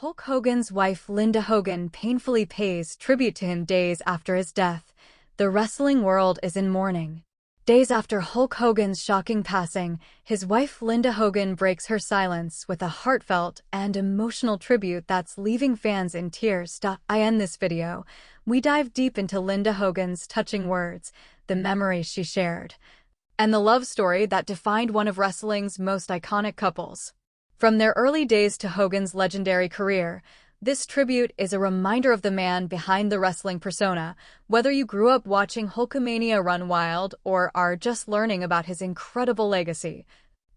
Hulk Hogan's wife Linda Hogan painfully pays tribute to him days after his death. The wrestling world is in mourning. Days after Hulk Hogan's shocking passing, his wife Linda Hogan breaks her silence with a heartfelt and emotional tribute that's leaving fans in tears. I end this video. We dive deep into Linda Hogan's touching words, the memories she shared, and the love story that defined one of wrestling's most iconic couples. From their early days to Hogan's legendary career, this tribute is a reminder of the man behind the wrestling persona. Whether you grew up watching Hulkamania run wild or are just learning about his incredible legacy,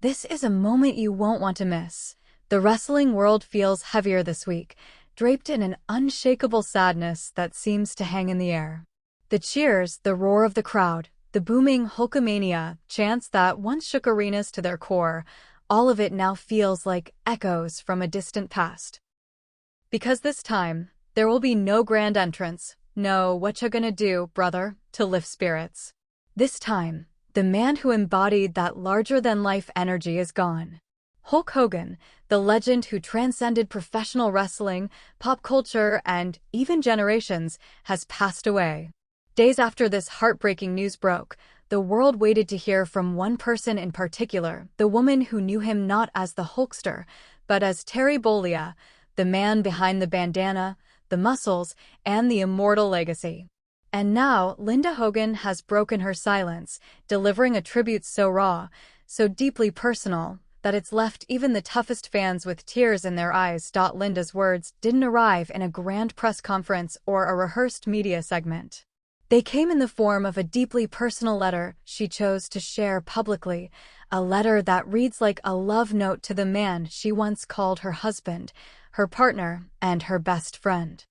this is a moment you won't want to miss. The wrestling world feels heavier this week, draped in an unshakable sadness that seems to hang in the air. The cheers, the roar of the crowd, the booming Hulkamania chants that once shook arenas to their core, all of it now feels like echoes from a distant past. Because this time, there will be no grand entrance, no "what you gonna do, brother," to lift spirits. This time, the man who embodied that larger-than-life energy is gone. Hulk Hogan, the legend who transcended professional wrestling, pop culture, and even generations, has passed away. Days after this heartbreaking news broke, the world waited to hear from one person in particular, the woman who knew him not as the Hulkster, but as Terry Bollea, the man behind the bandana, the muscles, and the immortal legacy. And now, Linda Hogan has broken her silence, delivering a tribute so raw, so deeply personal, that it's left even the toughest fans with tears in their eyes. Linda's words didn't arrive in a grand press conference or a rehearsed media segment. They came in the form of a deeply personal letter she chose to share publicly, a letter that reads like a love note to the man she once called her husband, her partner, and her best friend.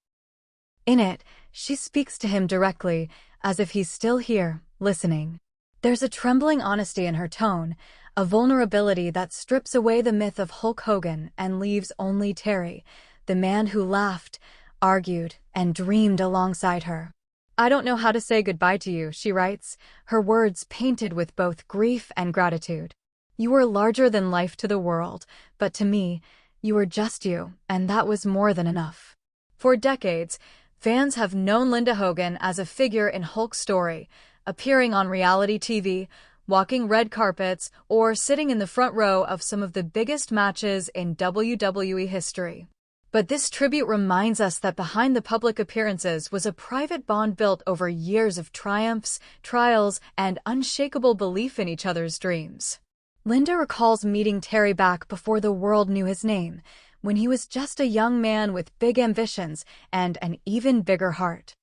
In it, she speaks to him directly, as if he's still here, listening. There's a trembling honesty in her tone, a vulnerability that strips away the myth of Hulk Hogan and leaves only Terry, the man who laughed, argued, and dreamed alongside her. "I don't know how to say goodbye to you," she writes, her words painted with both grief and gratitude. "You were larger than life to the world, but to me, you were just you, and that was more than enough." For decades, fans have known Linda Hogan as a figure in Hulk's story, appearing on reality TV, walking red carpets, or sitting in the front row of some of the biggest matches in WWE history. But this tribute reminds us that behind the public appearances was a private bond built over years of triumphs, trials, and unshakable belief in each other's dreams. Linda recalls meeting Terry back before the world knew his name, when he was just a young man with big ambitions and an even bigger heart.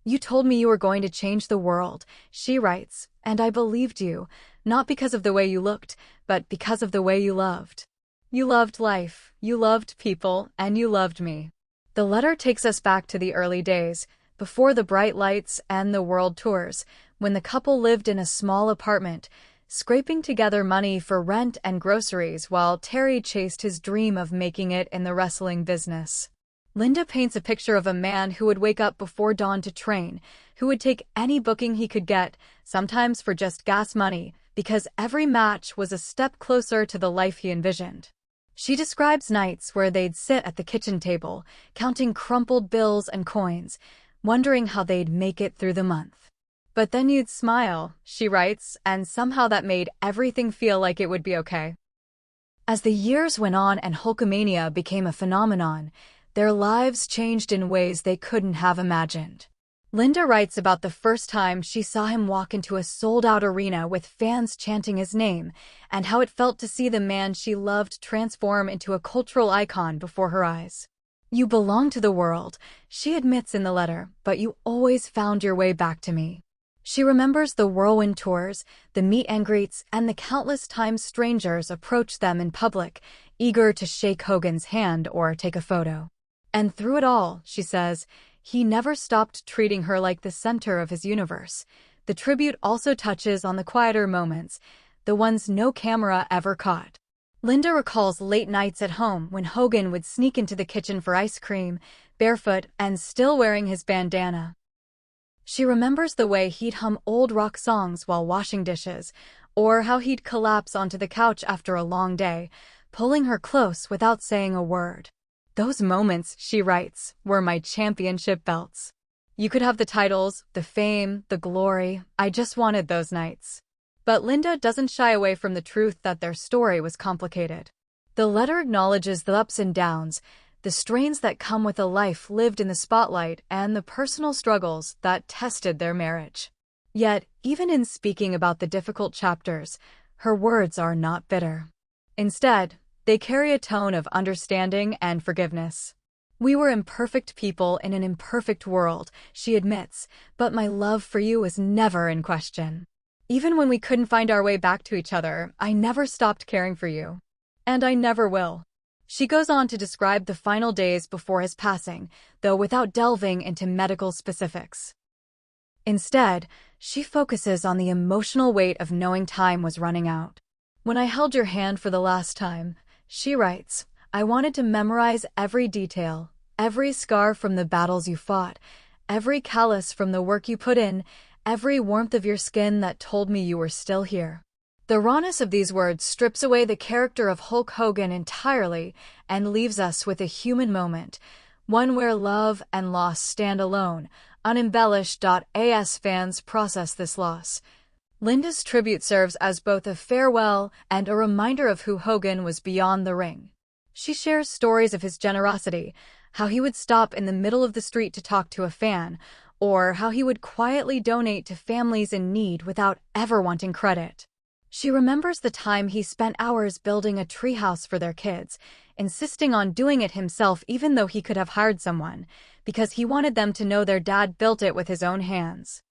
"You told me you were going to change the world," she writes, "and I believed you, not because of the way you looked, but because of the way you loved. You loved life, you loved people, and you loved me." The letter takes us back to the early days, before the bright lights and the world tours, when the couple lived in a small apartment, scraping together money for rent and groceries while Terry chased his dream of making it in the wrestling business. Linda paints a picture of a man who would wake up before dawn to train, who would take any booking he could get, sometimes for just gas money, because every match was a step closer to the life he envisioned. She describes nights where they'd sit at the kitchen table, counting crumpled bills and coins, wondering how they'd make it through the month. "But then you'd smile," she writes, "and somehow that made everything feel like it would be okay." As the years went on and Hulkamania became a phenomenon, their lives changed in ways they couldn't have imagined. Linda writes about the first time she saw him walk into a sold-out arena with fans chanting his name, and how it felt to see the man she loved transform into a cultural icon before her eyes. "You belong to the world," she admits in the letter, "but you always found your way back to me." She remembers the whirlwind tours, the meet and greets, and the countless times strangers approached them in public, eager to shake Hogan's hand or take a photo. And through it all, she says, he never stopped treating her like the center of his universe. The tribute also touches on the quieter moments, the ones no camera ever caught. Linda recalls late nights at home when Hogan would sneak into the kitchen for ice cream, barefoot and still wearing his bandana. She remembers the way he'd hum old rock songs while washing dishes, or how he'd collapse onto the couch after a long day, pulling her close without saying a word. Those moments, she writes, were my championship belts. You could have the titles, the fame, the glory. I just wanted those nights. But Linda doesn't shy away from the truth that their story was complicated. The letter acknowledges the ups and downs, the strains that come with a life lived in the spotlight, and the personal struggles that tested their marriage. Yet, even in speaking about the difficult chapters, her words are not bitter. Instead, they carry a tone of understanding and forgiveness. We were imperfect people in an imperfect world, she admits, but my love for you was never in question. Even when we couldn't find our way back to each other, I never stopped caring for you. And I never will. She goes on to describe the final days before his passing, though without delving into medical specifics. Instead, she focuses on the emotional weight of knowing time was running out. When I held your hand for the last time, she writes, I wanted to memorize every detail, every scar from the battles you fought, every callus from the work you put in, every warmth of your skin that told me you were still here. The rawness of these words strips away the character of Hulk Hogan entirely and leaves us with a human moment, one where love and loss stand alone, unembellished. As fans process this loss, Linda's tribute serves as both a farewell and a reminder of who Hogan was beyond the ring. She shares stories of his generosity, how he would stop in the middle of the street to talk to a fan, or how he would quietly donate to families in need without ever wanting credit. She remembers the time he spent hours building a treehouse for their kids, insisting on doing it himself even though he could have hired someone, because he wanted them to know their dad built it with his own hands.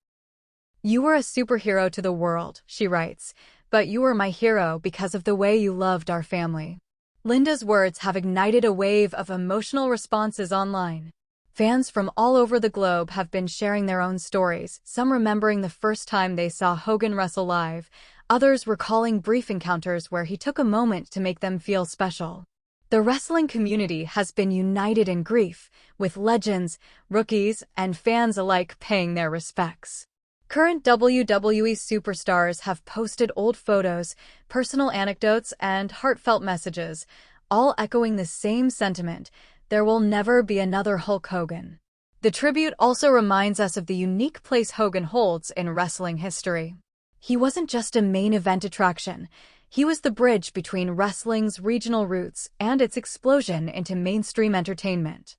You were a superhero to the world, she writes, but you were my hero because of the way you loved our family. Linda's words have ignited a wave of emotional responses online. Fans from all over the globe have been sharing their own stories, some remembering the first time they saw Hogan wrestle live, others recalling brief encounters where he took a moment to make them feel special. The wrestling community has been united in grief, with legends, rookies, and fans alike paying their respects. Current WWE superstars have posted old photos, personal anecdotes, and heartfelt messages, all echoing the same sentiment: there will never be another Hulk Hogan. The tribute also reminds us of the unique place Hogan holds in wrestling history. He wasn't just a main event attraction. He was the bridge between wrestling's regional roots and its explosion into mainstream entertainment.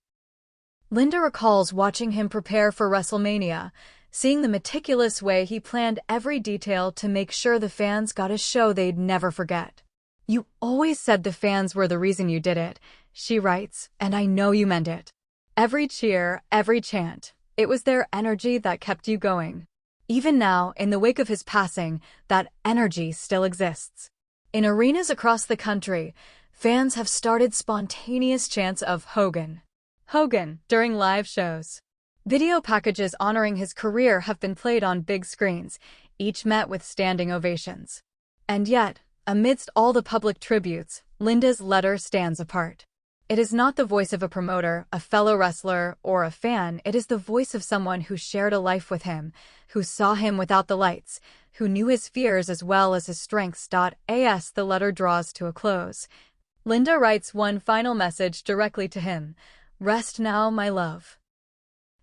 Linda recalls watching him prepare for WrestleMania, seeing the meticulous way he planned every detail to make sure the fans got a show they'd never forget. You always said the fans were the reason you did it, she writes, and I know you meant it. Every cheer, every chant, it was their energy that kept you going. Even now, in the wake of his passing, that energy still exists. In arenas across the country, fans have started spontaneous chants of Hogan, Hogan during live shows. Video packages honoring his career have been played on big screens, each met with standing ovations. And yet, amidst all the public tributes, Linda's letter stands apart. It is not the voice of a promoter, a fellow wrestler, or a fan. It is the voice of someone who shared a life with him, who saw him without the lights, who knew his fears as well as his strengths. As the letter draws to a close, Linda writes one final message directly to him: rest now, my love.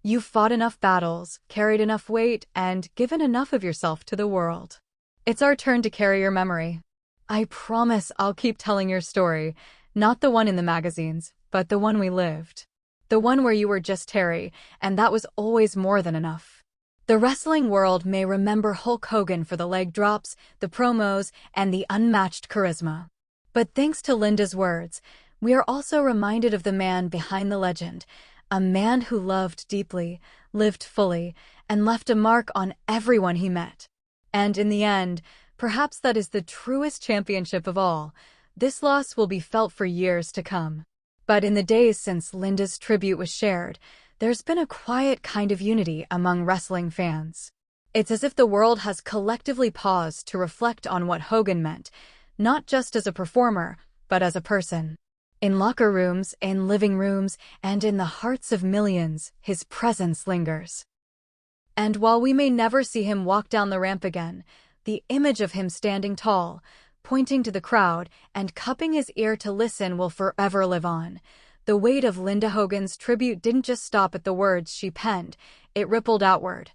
You've fought enough battles, carried enough weight, and given enough of yourself to the world. It's our turn to carry your memory. I promise I'll keep telling your story, not the one in the magazines, but the one we lived. The one where you were just Terry, and that was always more than enough. The wrestling world may remember Hulk Hogan for the leg drops, the promos, and the unmatched charisma. But thanks to Linda's words, we are also reminded of the man behind the legend, a man who loved deeply, lived fully, and left a mark on everyone he met. And in the end, perhaps that is the truest championship of all. This loss will be felt for years to come. But in the days since Linda's tribute was shared, there's been a quiet kind of unity among wrestling fans. It's as if the world has collectively paused to reflect on what Hogan meant, not just as a performer, but as a person. In locker rooms, in living rooms, and in the hearts of millions, his presence lingers. And while we may never see him walk down the ramp again, the image of him standing tall, pointing to the crowd, and cupping his ear to listen will forever live on. The weight of Linda Hogan's tribute didn't just stop at the words she penned, it rippled outward,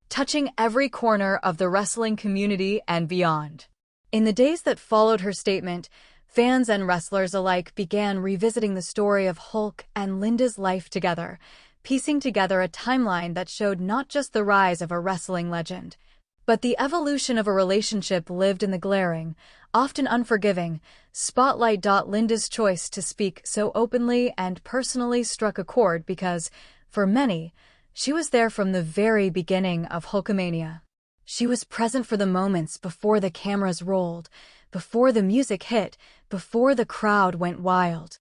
touching every corner of the wrestling community and beyond. In the days that followed her statement, fans and wrestlers alike began revisiting the story of Hulk and Linda's life together, piecing together a timeline that showed not just the rise of a wrestling legend, but the evolution of a relationship lived in the glaring, often unforgiving, spotlight. Linda's choice to speak so openly and personally struck a chord because, for many, she was there from the very beginning of Hulkamania. She was present for the moments before the cameras rolled, before the music hit, before the crowd went wild.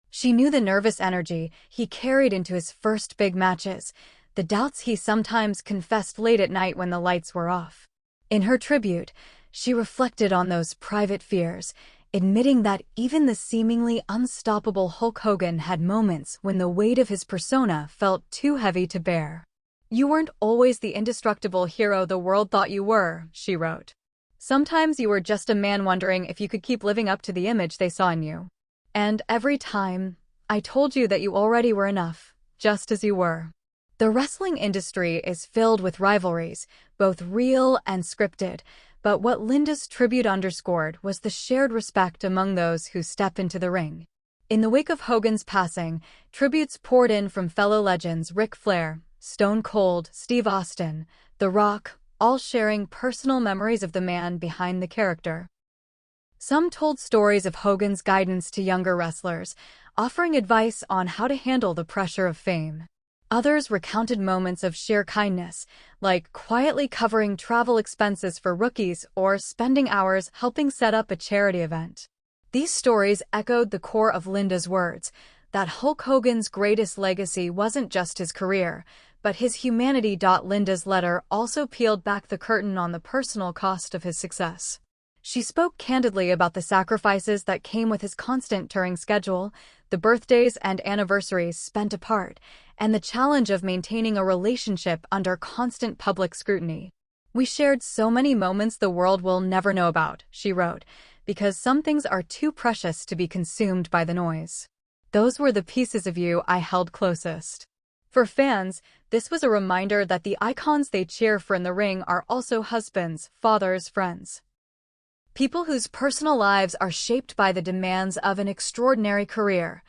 She knew the nervous energy he carried into his first big matches, the doubts he sometimes confessed late at night when the lights were off. In her tribute, she reflected on those private fears, admitting that even the seemingly unstoppable Hulk Hogan had moments when the weight of his persona felt too heavy to bear. "You weren't always the indestructible hero the world thought you were," she wrote. "Sometimes you were just a man wondering if you could keep living up to the image they saw in you. And every time, I told you that you already were enough, just as you were." The wrestling industry is filled with rivalries, both real and scripted, but what Linda's tribute underscored was the shared respect among those who step into the ring. In the wake of Hogan's passing, tributes poured in from fellow legends Ric Flair, Stone Cold, Steve Austin, The Rock, all sharing personal memories of the man behind the character. Some told stories of Hogan's guidance to younger wrestlers, offering advice on how to handle the pressure of fame. Others recounted moments of sheer kindness, like quietly covering travel expenses for rookies or spending hours helping set up a charity event. These stories echoed the core of Linda's words, that Hulk Hogan's greatest legacy wasn't just his career, but his humanity. Linda's letter also peeled back the curtain on the personal cost of his success. She spoke candidly about the sacrifices that came with his constant touring schedule, the birthdays and anniversaries spent apart, and the challenge of maintaining a relationship under constant public scrutiny. "We shared so many moments the world will never know about," she wrote, "because some things are too precious to be consumed by the noise. Those were the pieces of you I held closest." For fans, this was a reminder that the icons they cheer for in the ring are also husbands, fathers, friends. People whose personal lives are shaped by the demands of an extraordinary career.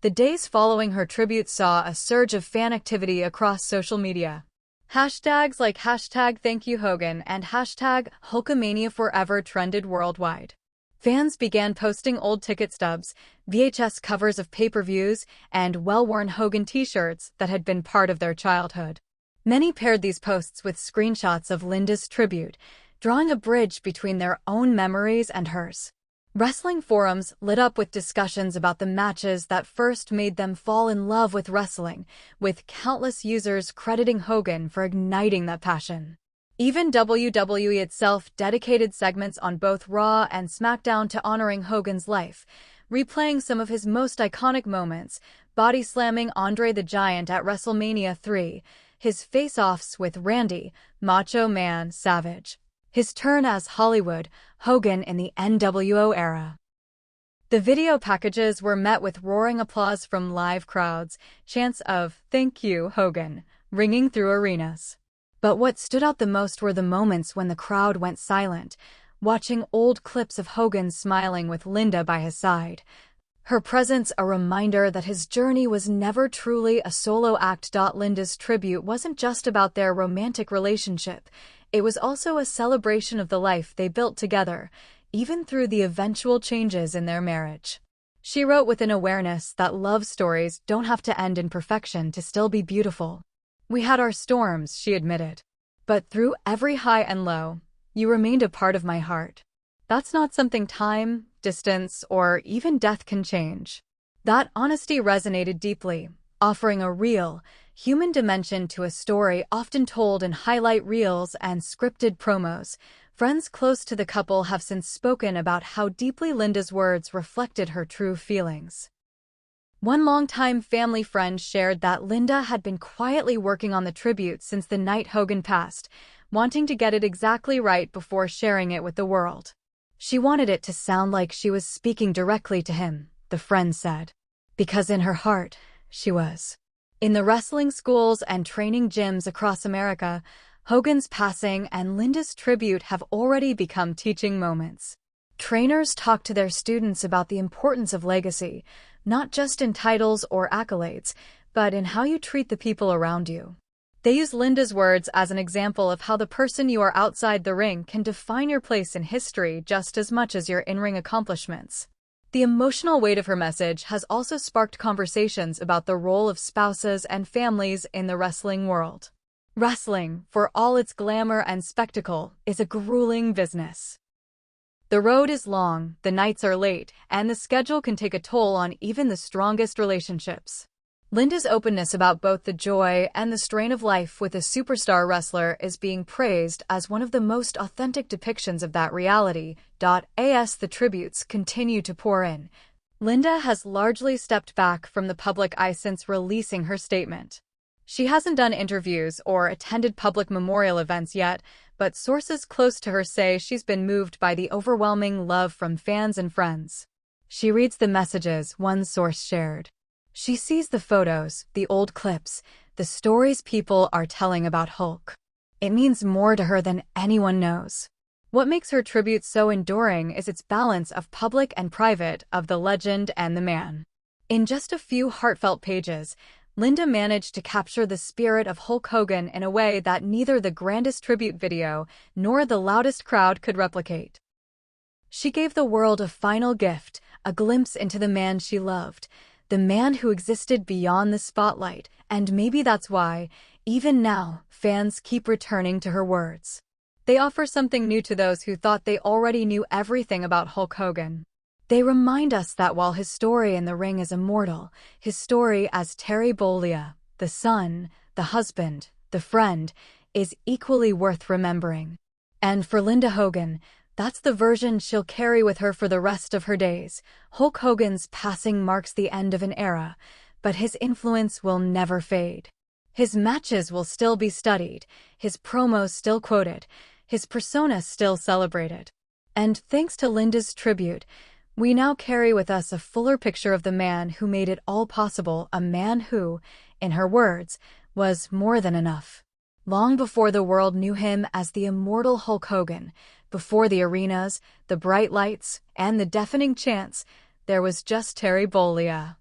The days following her tribute saw a surge of fan activity across social media. Hashtags like #ThankYouHogan and #HulkamaniaForever trended worldwide. Fans began posting old ticket stubs, VHS covers of pay-per-views, and well-worn Hogan t-shirts that had been part of their childhood. Many paired these posts with screenshots of Linda's tribute, drawing a bridge between their own memories and hers. Wrestling forums lit up with discussions about the matches that first made them fall in love with wrestling, with countless users crediting Hogan for igniting that passion. Even WWE itself dedicated segments on both Raw and SmackDown to honoring Hogan's life, replaying some of his most iconic moments, body slamming Andre the Giant at WrestleMania 3, his face-offs with Randy, Macho Man Savage, his turn as Hollywood Hogan in the NWO era. The video packages were met with roaring applause from live crowds, chants of "Thank you, Hogan," ringing through arenas. But what stood out the most were the moments when the crowd went silent, watching old clips of Hogan smiling with Linda by his side. Her presence a reminder that his journey was never truly a solo act. Linda's tribute wasn't just about their romantic relationship, it was also a celebration of the life they built together, even through the eventual changes in their marriage. She wrote with an awareness that love stories don't have to end in perfection to still be beautiful. "We had our storms," she admitted. "But through every high and low, you remained a part of my heart. That's not something time, distance, or even death can change." That honesty resonated deeply, offering a real, human dimension to a story often told in highlight reels and scripted promos. Friends close to the couple have since spoken about how deeply Linda's words reflected her true feelings. One longtime family friend shared that Linda had been quietly working on the tribute since the night Hogan passed, wanting to get it exactly right before sharing it with the world. "She wanted it to sound like she was speaking directly to him," the friend said. Because in her heart, she was. In the wrestling schools and training gyms across America, Hogan's passing and Linda's tribute have already become teaching moments. Trainers talk to their students about the importance of legacy, not just in titles or accolades, but in how you treat the people around you. They use Linda's words as an example of how the person you are outside the ring can define your place in history just as much as your in-ring accomplishments. The emotional weight of her message has also sparked conversations about the role of spouses and families in the wrestling world. Wrestling, for all its glamour and spectacle, is a grueling business. The road is long, the nights are late, and the schedule can take a toll on even the strongest relationships. Linda's openness about both the joy and the strain of life with a superstar wrestler is being praised as one of the most authentic depictions of that reality. As the tributes continue to pour in, Linda has largely stepped back from the public eye since releasing her statement. She hasn't done interviews or attended public memorial events yet, but sources close to her say she's been moved by the overwhelming love from fans and friends. She reads the messages one source shared. She sees the photos, the old clips, the stories people are telling about Hulk. It means more to her than anyone knows. What makes her tribute so enduring is its balance of public and private, of the legend and the man. In just a few heartfelt pages, Linda managed to capture the spirit of Hulk Hogan in a way that neither the grandest tribute video nor the loudest crowd could replicate. She gave the world a final gift, a glimpse into the man she loved, the man who existed beyond the spotlight, and maybe that's why, even now, fans keep returning to her words. They offer something new to those who thought they already knew everything about Hulk Hogan. They remind us that while his story in the ring is immortal, his story as Terry Bollea, the son, the husband, the friend, is equally worth remembering. And for Linda Hogan, that's the version she'll carry with her for the rest of her days. Hulk Hogan's passing marks the end of an era, but his influence will never fade. His matches will still be studied, his promos still quoted, his persona still celebrated. And thanks to Linda's tribute, we now carry with us a fuller picture of the man who made it all possible, a man who, in her words, was more than enough. Long before the world knew him as the immortal Hulk Hogan, before the arenas, the bright lights, and the deafening chants, there was just Terry Bollea.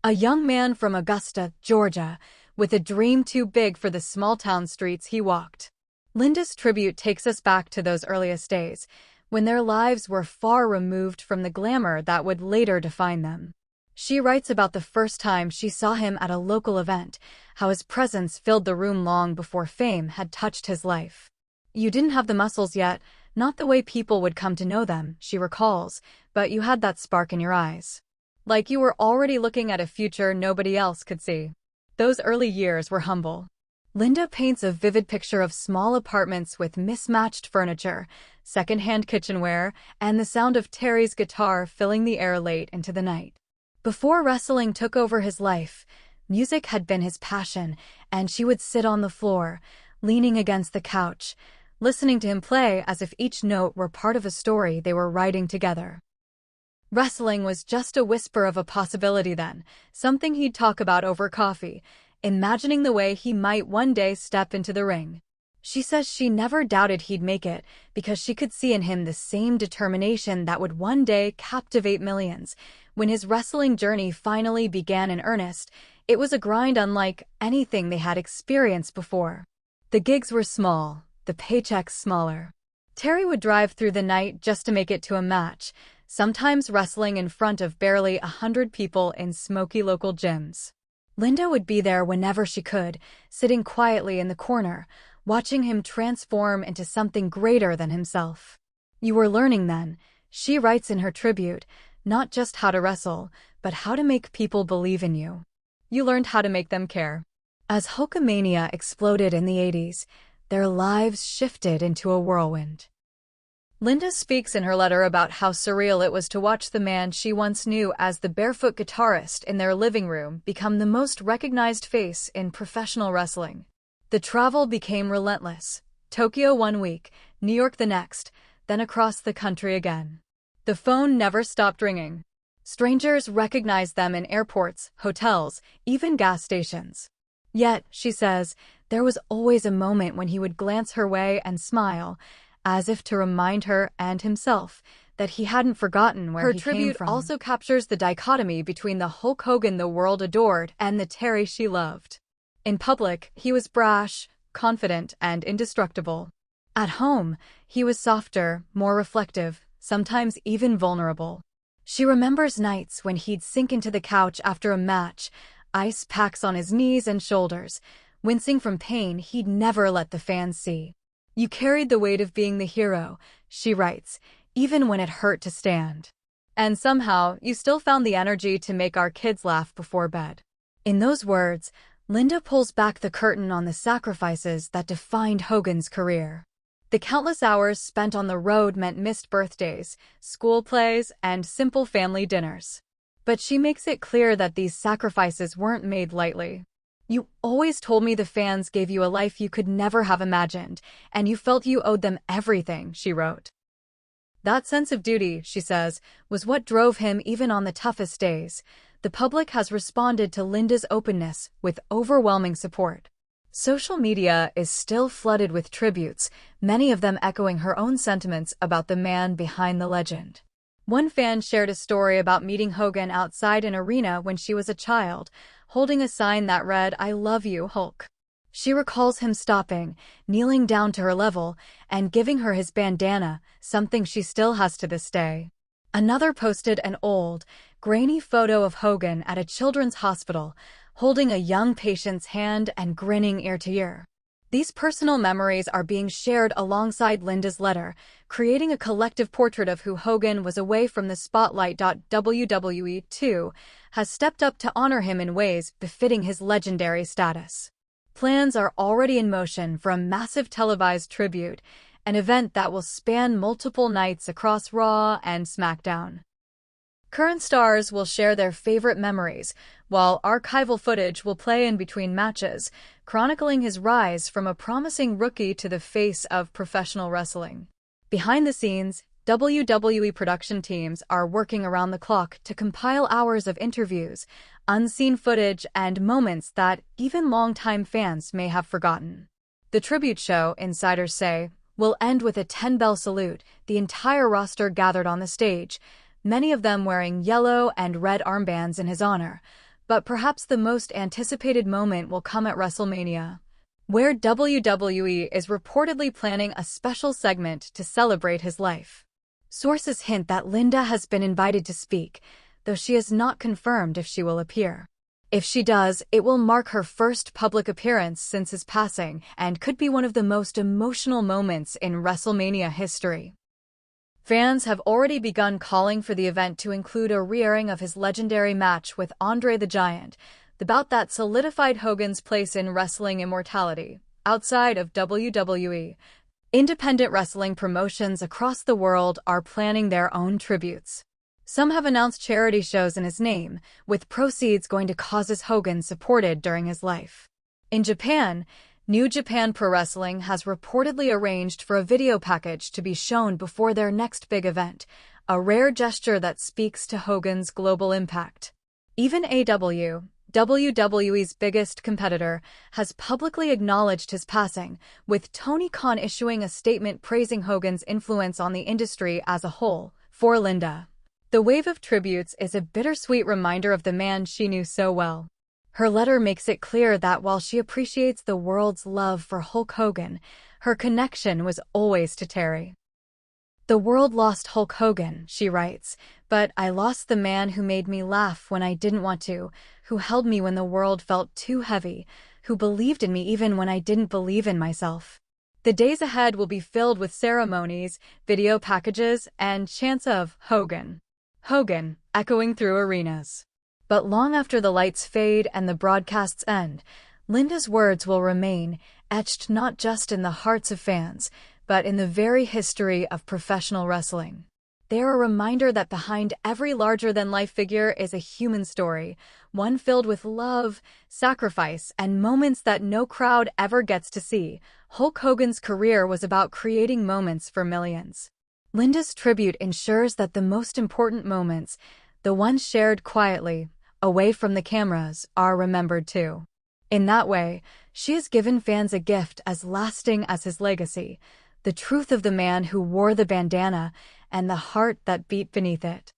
A young man from Augusta, Georgia, with a dream too big for the small-town streets he walked. Linda's tribute takes us back to those earliest days, when their lives were far removed from the glamour that would later define them. She writes about the first time she saw him at a local event, how his presence filled the room long before fame had touched his life. You didn't have the muscles yet, not the way people would come to know them, she recalls, but you had that spark in your eyes. Like you were already looking at a future nobody else could see. Those early years were humble. Linda paints a vivid picture of small apartments with mismatched furniture, secondhand kitchenware, and the sound of Terry's guitar filling the air late into the night. Before wrestling took over his life, music had been his passion, and she would sit on the floor, leaning against the couch, listening to him play as if each note were part of a story they were writing together. Wrestling was just a whisper of a possibility then, something he'd talk about over coffee, imagining the way he might one day step into the ring. She says she never doubted he'd make it because she could see in him the same determination that would one day captivate millions. When his wrestling journey finally began in earnest, it was a grind unlike anything they had experienced before. The gigs were small, the paychecks smaller. Terry would drive through the night just to make it to a match, sometimes wrestling in front of barely 100 people in smoky local gyms. Linda would be there whenever she could, sitting quietly in the corner, watching him transform into something greater than himself. You were learning then, she writes in her tribute, not just how to wrestle, but how to make people believe in you. You learned how to make them care. As Hulkamania exploded in the 80s, their lives shifted into a whirlwind. Linda speaks in her letter about how surreal it was to watch the man she once knew as the barefoot guitarist in their living room become the most recognized face in professional wrestling. The travel became relentless. Tokyo one week, New York the next, then across the country again. The phone never stopped ringing. Strangers recognized them in airports, hotels, even gas stations. Yet, she says, there was always a moment when he would glance her way and smile, as if to remind her and himself that he hadn't forgotten where he came from. Her tribute also captures the dichotomy between the Hulk Hogan the world adored and the Terry she loved. In public, he was brash, confident, and indestructible. At home, he was softer, more reflective, sometimes even vulnerable. She remembers nights when he'd sink into the couch after a match, ice packs on his knees and shoulders, wincing from pain he'd never let the fans see. "You carried the weight of being the hero," she writes, "even when it hurt to stand. And somehow, you still found the energy to make our kids laugh before bed." In those words, Linda pulls back the curtain on the sacrifices that defined Hogan's career. The countless hours spent on the road meant missed birthdays, school plays, and simple family dinners. But she makes it clear that these sacrifices weren't made lightly. "You always told me the fans gave you a life you could never have imagined, and you felt you owed them everything," she wrote. That sense of duty, she says, was what drove him even on the toughest days. The public has responded to Linda's openness with overwhelming support. Social media is still flooded with tributes, many of them echoing her own sentiments about the man behind the legend. One fan shared a story about meeting Hogan outside an arena when she was a child, holding a sign that read, "I love you, Hulk." She recalls him stopping, kneeling down to her level, and giving her his bandana, something she still has to this day. Another posted an old, grainy photo of Hogan at a children's hospital, holding a young patient's hand and grinning ear to ear. These personal memories are being shared alongside Linda's letter, creating a collective portrait of who Hogan was away from the spotlight. WWE, too, has stepped up to honor him in ways befitting his legendary status. Plans are already in motion for a massive televised tribute, an event that will span multiple nights across Raw and SmackDown. Current stars will share their favorite memories, while archival footage will play in between matches, chronicling his rise from a promising rookie to the face of professional wrestling. Behind the scenes, WWE production teams are working around the clock to compile hours of interviews, unseen footage, and moments that even longtime fans may have forgotten. The tribute show, insiders say, will end with a 10-bell salute, the entire roster gathered on the stage, many of them wearing yellow and red armbands in his honor. But perhaps the most anticipated moment will come at WrestleMania, where WWE is reportedly planning a special segment to celebrate his life. Sources hint that Linda has been invited to speak, though she has not confirmed if she will appear. If she does, it will mark her first public appearance since his passing and could be one of the most emotional moments in WrestleMania history. Fans have already begun calling for the event to include a re-airing of his legendary match with Andre the Giant, the bout that solidified Hogan's place in wrestling immortality. Outside of WWE, independent wrestling promotions across the world are planning their own tributes. Some have announced charity shows in his name, with proceeds going to causes Hogan supported during his life. In Japan, New Japan Pro Wrestling has reportedly arranged for a video package to be shown before their next big event, a rare gesture that speaks to Hogan's global impact. Even AEW, WWE's biggest competitor, has publicly acknowledged his passing, with Tony Khan issuing a statement praising Hogan's influence on the industry as a whole. For Linda, the wave of tributes is a bittersweet reminder of the man she knew so well. Her letter makes it clear that while she appreciates the world's love for Hulk Hogan, her connection was always to Terry. "The world lost Hulk Hogan," she writes, "but I lost the man who made me laugh when I didn't want to, who held me when the world felt too heavy, who believed in me even when I didn't believe in myself." The days ahead will be filled with ceremonies, video packages, and chants of Hogan, Hogan, echoing through arenas. But long after the lights fade and the broadcasts end, Linda's words will remain, etched not just in the hearts of fans, but in the very history of professional wrestling. They are a reminder that behind every larger-than-life figure is a human story, one filled with love, sacrifice, and moments that no crowd ever gets to see. Hulk Hogan's career was about creating moments for millions. Linda's tribute ensures that the most important moments, the ones shared quietly, away from the cameras, are remembered too. In that way, she has given fans a gift as lasting as his legacy, the truth of the man who wore the bandana and the heart that beat beneath it.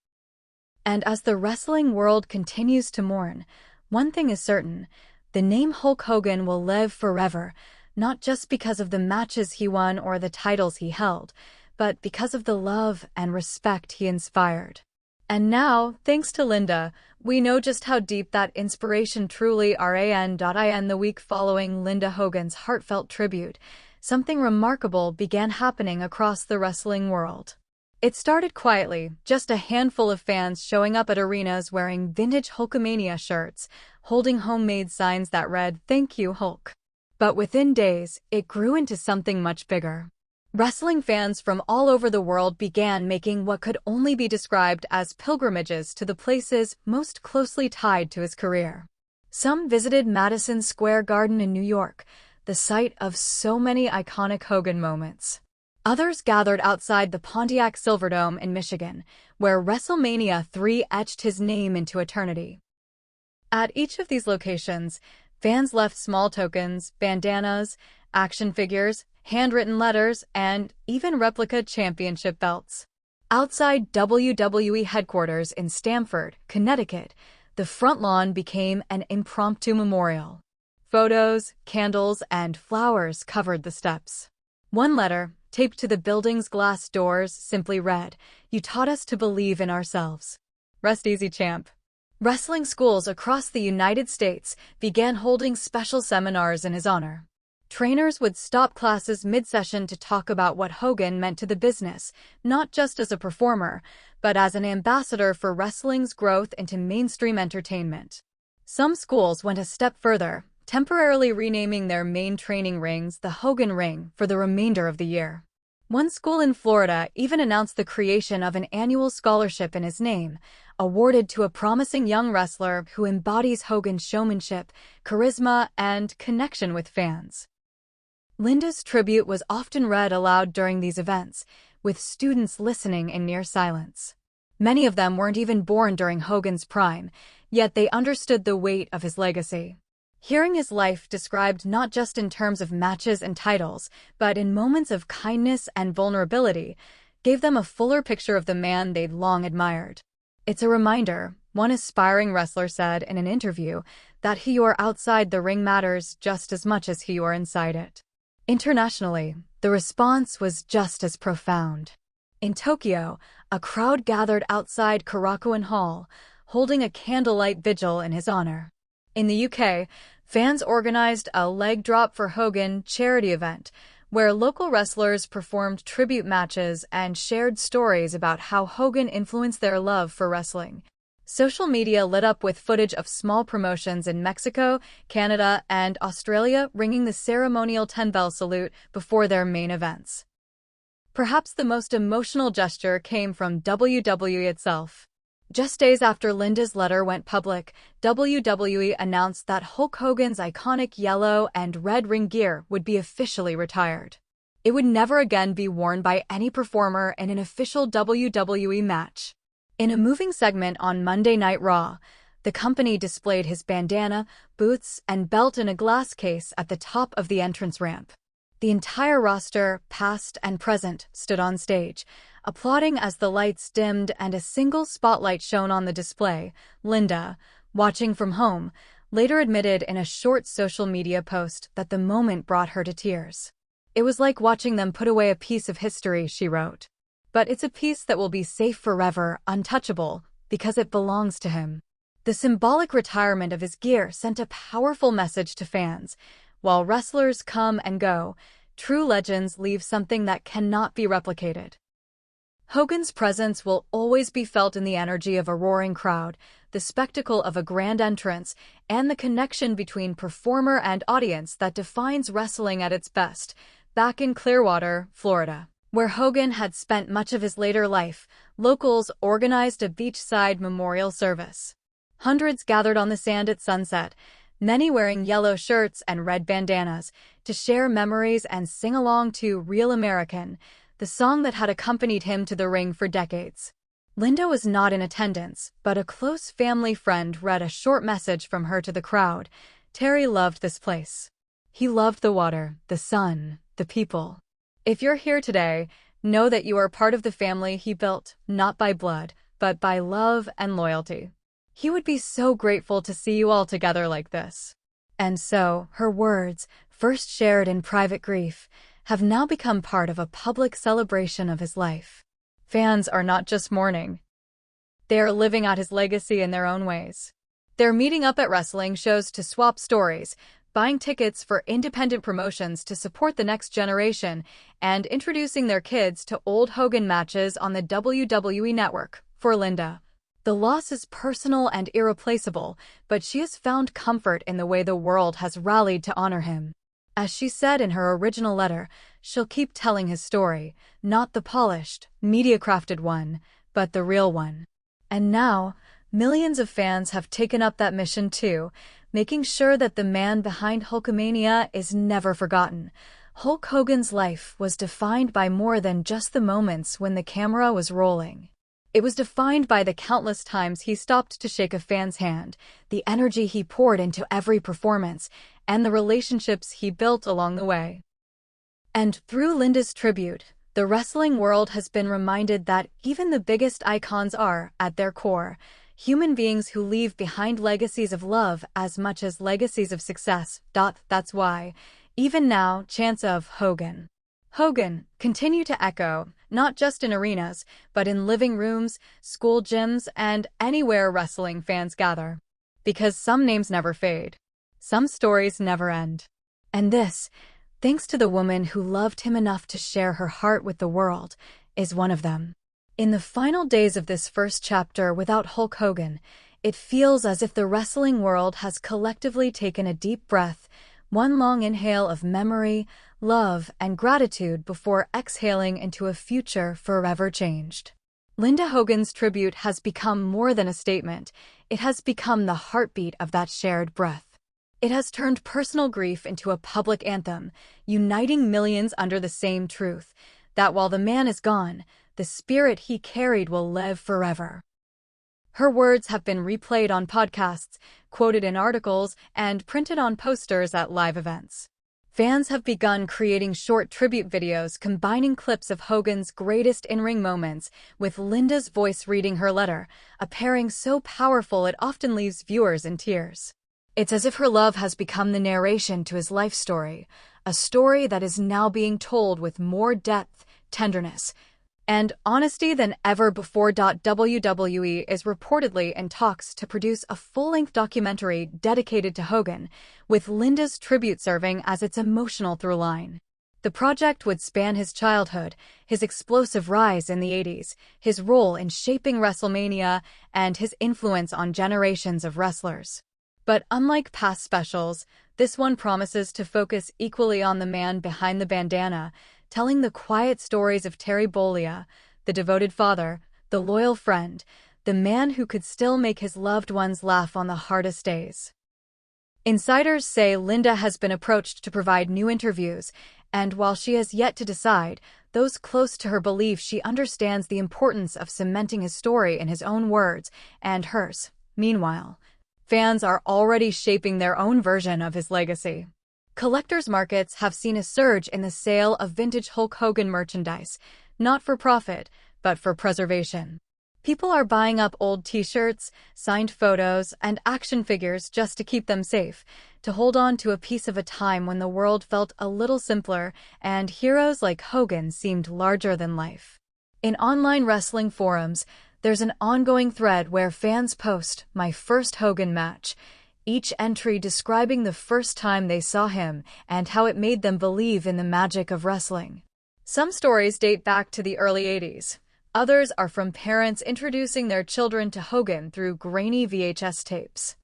And as the wrestling world continues to mourn, one thing is certain: the name Hulk Hogan will live forever, not just because of the matches he won or the titles he held, but because of the love and respect he inspired. And now, thanks to Linda, we know just how deep that inspiration truly ran. In the week following Linda Hogan's heartfelt tribute, something remarkable began happening across the wrestling world. It started quietly, just a handful of fans showing up at arenas wearing vintage Hulkamania shirts, holding homemade signs that read, "Thank you, Hulk." But within days, it grew into something much bigger. Wrestling fans from all over the world began making what could only be described as pilgrimages to the places most closely tied to his career. Some visited Madison Square Garden in New York, the site of so many iconic Hogan moments. Others gathered outside the Pontiac Silverdome in Michigan, where WrestleMania 3 etched his name into eternity. At each of these locations, fans left small tokens, bandanas, action figures, handwritten letters, and even replica championship belts. Outside WWE headquarters in Stamford, Connecticut, the front lawn became an impromptu memorial. Photos, candles, and flowers covered the steps. One letter, taped to the building's glass doors, simply read, "You taught us to believe in ourselves. Rest easy, champ." Wrestling schools across the United States began holding special seminars in his honor. Trainers would stop classes mid-session to talk about what Hogan meant to the business, not just as a performer, but as an ambassador for wrestling's growth into mainstream entertainment. Some schools went a step further, temporarily renaming their main training rings the Hogan Ring for the remainder of the year. One school in Florida even announced the creation of an annual scholarship in his name, awarded to a promising young wrestler who embodies Hogan's showmanship, charisma, and connection with fans. Linda's tribute was often read aloud during these events, with students listening in near silence. Many of them weren't even born during Hogan's prime, yet they understood the weight of his legacy. Hearing his life described not just in terms of matches and titles, but in moments of kindness and vulnerability, gave them a fuller picture of the man they'd long admired. "It's a reminder," one aspiring wrestler said in an interview, "that he you're outside the ring matters just as much as he you're inside it." Internationally, the response was just as profound. In Tokyo, a crowd gathered outside Korakuen Hall, holding a candlelight vigil in his honor. In the UK, fans organized a Leg Drop for Hogan charity event, where local wrestlers performed tribute matches and shared stories about how Hogan influenced their love for wrestling. Social media lit up with footage of small promotions in Mexico, Canada, and Australia ringing the ceremonial 10-bell salute before their main events. Perhaps the most emotional gesture came from WWE itself. Just days after Linda's letter went public, WWE announced that Hulk Hogan's iconic yellow and red ring gear would be officially retired. It would never again be worn by any performer in an official WWE match. In a moving segment on Monday Night Raw, the company displayed his bandana, boots, and belt in a glass case at the top of the entrance ramp. The entire roster, past and present, stood on stage, applauding as the lights dimmed and a single spotlight shone on the display. Linda, watching from home, later admitted in a short social media post that the moment brought her to tears. "It was like watching them put away a piece of history," she wrote. "But it's a piece that will be safe forever, untouchable, because it belongs to him." The symbolic retirement of his gear sent a powerful message to fans. While wrestlers come and go, true legends leave something that cannot be replicated. Hogan's presence will always be felt in the energy of a roaring crowd, the spectacle of a grand entrance, and the connection between performer and audience that defines wrestling at its best. Back in Clearwater, Florida, where Hogan had spent much of his later life, locals organized a beachside memorial service. Hundreds gathered on the sand at sunset, many wearing yellow shirts and red bandanas, to share memories and sing along to "Real American," the song that had accompanied him to the ring for decades. Linda was not in attendance, but a close family friend read a short message from her to the crowd. Terry loved this place. He loved the water, the sun, the people. If you're here today, know that you are part of the family he built, not by blood, but by love and loyalty. He would be so grateful to see you all together like this. And so, her words, first shared in private grief, have now become part of a public celebration of his life. Fans are not just mourning. They are living out his legacy in their own ways. They're meeting up at wrestling shows to swap stories, buying tickets for independent promotions to support the next generation, and introducing their kids to old Hogan matches on the WWE Network. For Linda, the loss is personal and irreplaceable, but she has found comfort in the way the world has rallied to honor him. As she said in her original letter, she'll keep telling his story, not the polished, media-crafted one, but the real one. And now, millions of fans have taken up that mission too, making sure that the man behind Hulkamania is never forgotten. Hulk Hogan's life was defined by more than just the moments when the camera was rolling. It was defined by the countless times he stopped to shake a fan's hand, the energy he poured into every performance, and the relationships he built along the way. And through Linda's tribute, the wrestling world has been reminded that even the biggest icons are, at their core, human beings who leave behind legacies of love as much as legacies of success. That's why, even now, chants of Hogan, Hogan continue to echo, not just in arenas, but in living rooms, school gyms, and anywhere wrestling fans gather. Because some names never fade. Some stories never end. And this, thanks to the woman who loved him enough to share her heart with the world, is one of them. In the final days of this first chapter without Hulk Hogan, it feels as if the wrestling world has collectively taken a deep breath, one long inhale of memory, love, and gratitude before exhaling into a future forever changed. Linda Hogan's tribute has become more than a statement. It has become the heartbeat of that shared breath. It has turned personal grief into a public anthem, uniting millions under the same truth, that while the man is gone, the spirit he carried will live forever. Her words have been replayed on podcasts, quoted in articles, and printed on posters at live events. Fans have begun creating short tribute videos combining clips of Hogan's greatest in-ring moments with Linda's voice reading her letter, a pairing so powerful it often leaves viewers in tears. It's as if her love has become the narration to his life story, a story that is now being told with more depth, tenderness, and honesty than ever before. WWE is reportedly in talks to produce a full-length documentary dedicated to Hogan, with Linda's tribute serving as its emotional through-line. The project would span his childhood, his explosive rise in the 80s, his role in shaping WrestleMania, and his influence on generations of wrestlers. But unlike past specials, this one promises to focus equally on the man behind the bandana, telling the quiet stories of Terry Bollea, the devoted father, the loyal friend, the man who could still make his loved ones laugh on the hardest days. Insiders say Linda has been approached to provide new interviews, and while she has yet to decide, those close to her believe she understands the importance of cementing his story in his own words and hers. Meanwhile, fans are already shaping their own version of his legacy. Collectors' markets have seen a surge in the sale of vintage Hulk Hogan merchandise, not for profit, but for preservation. People are buying up old t-shirts, signed photos, and action figures just to keep them safe, to hold on to a piece of a time when the world felt a little simpler and heroes like Hogan seemed larger than life. In online wrestling forums, there's an ongoing thread where fans post, "My first Hogan match," each entry describing the first time they saw him and how it made them believe in the magic of wrestling. Some stories date back to the early 80s. Others are from parents introducing their children to Hogan through grainy VHS tapes.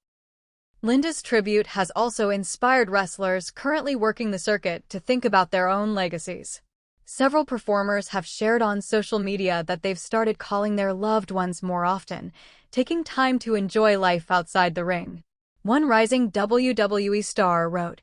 Linda's tribute has also inspired wrestlers currently working the circuit to think about their own legacies. Several performers have shared on social media that they've started calling their loved ones more often, taking time to enjoy life outside the ring. One rising WWE star wrote,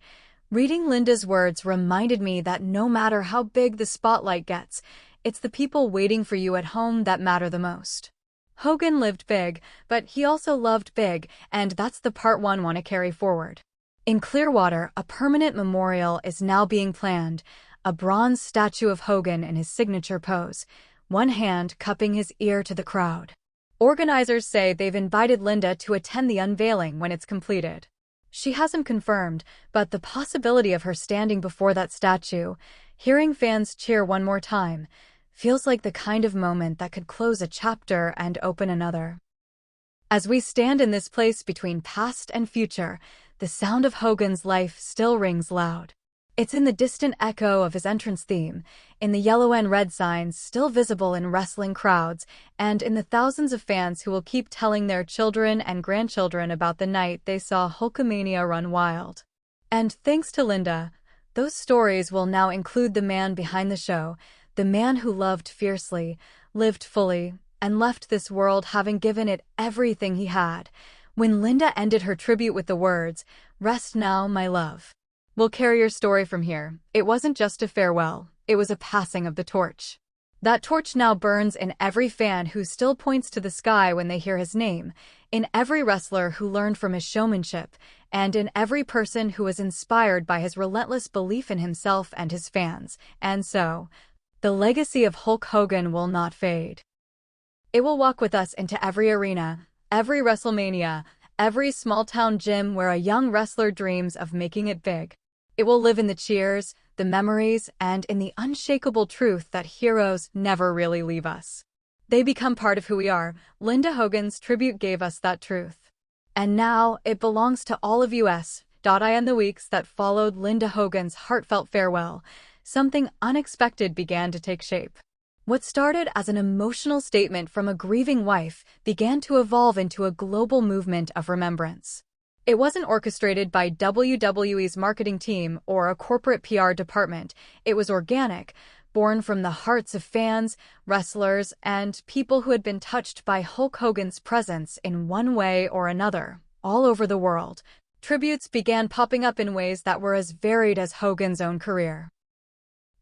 "Reading Linda's words reminded me that no matter how big the spotlight gets, it's the people waiting for you at home that matter the most." Hogan lived big, but he also loved big, and that's the part one want to carry forward. In Clearwater, a permanent memorial is now being planned, a bronze statue of Hogan in his signature pose, one hand cupping his ear to the crowd. Organizers say they've invited Linda to attend the unveiling when it's completed. She hasn't confirmed, but the possibility of her standing before that statue, hearing fans cheer one more time, feels like the kind of moment that could close a chapter and open another. As we stand in this place between past and future, the sound of Hogan's life still rings loud. It's in the distant echo of his entrance theme, in the yellow and red signs still visible in wrestling crowds, and in the thousands of fans who will keep telling their children and grandchildren about the night they saw Hulkamania run wild. And thanks to Linda, those stories will now include the man behind the show, the man who loved fiercely, lived fully, and left this world having given it everything he had. When Linda ended her tribute with the words, "Rest now, my love. We'll carry your story from here," it wasn't just a farewell, it was a passing of the torch. That torch now burns in every fan who still points to the sky when they hear his name, in every wrestler who learned from his showmanship, and in every person who was inspired by his relentless belief in himself and his fans. And so, the legacy of Hulk Hogan will not fade. It will walk with us into every arena, every WrestleMania, every small-town gym where a young wrestler dreams of making it big. It will live in the cheers, the memories, and in the unshakable truth that heroes never really leave us. They become part of who we are. Linda Hogan's tribute gave us that truth. And now, it belongs to all of us. In the weeks that followed Linda Hogan's heartfelt farewell, something unexpected began to take shape. What started as an emotional statement from a grieving wife began to evolve into a global movement of remembrance. It wasn't orchestrated by WWE's marketing team or a corporate PR department. It was organic, born from the hearts of fans, wrestlers, and people who had been touched by Hulk Hogan's presence in one way or another, all over the world. Tributes began popping up in ways that were as varied as Hogan's own career.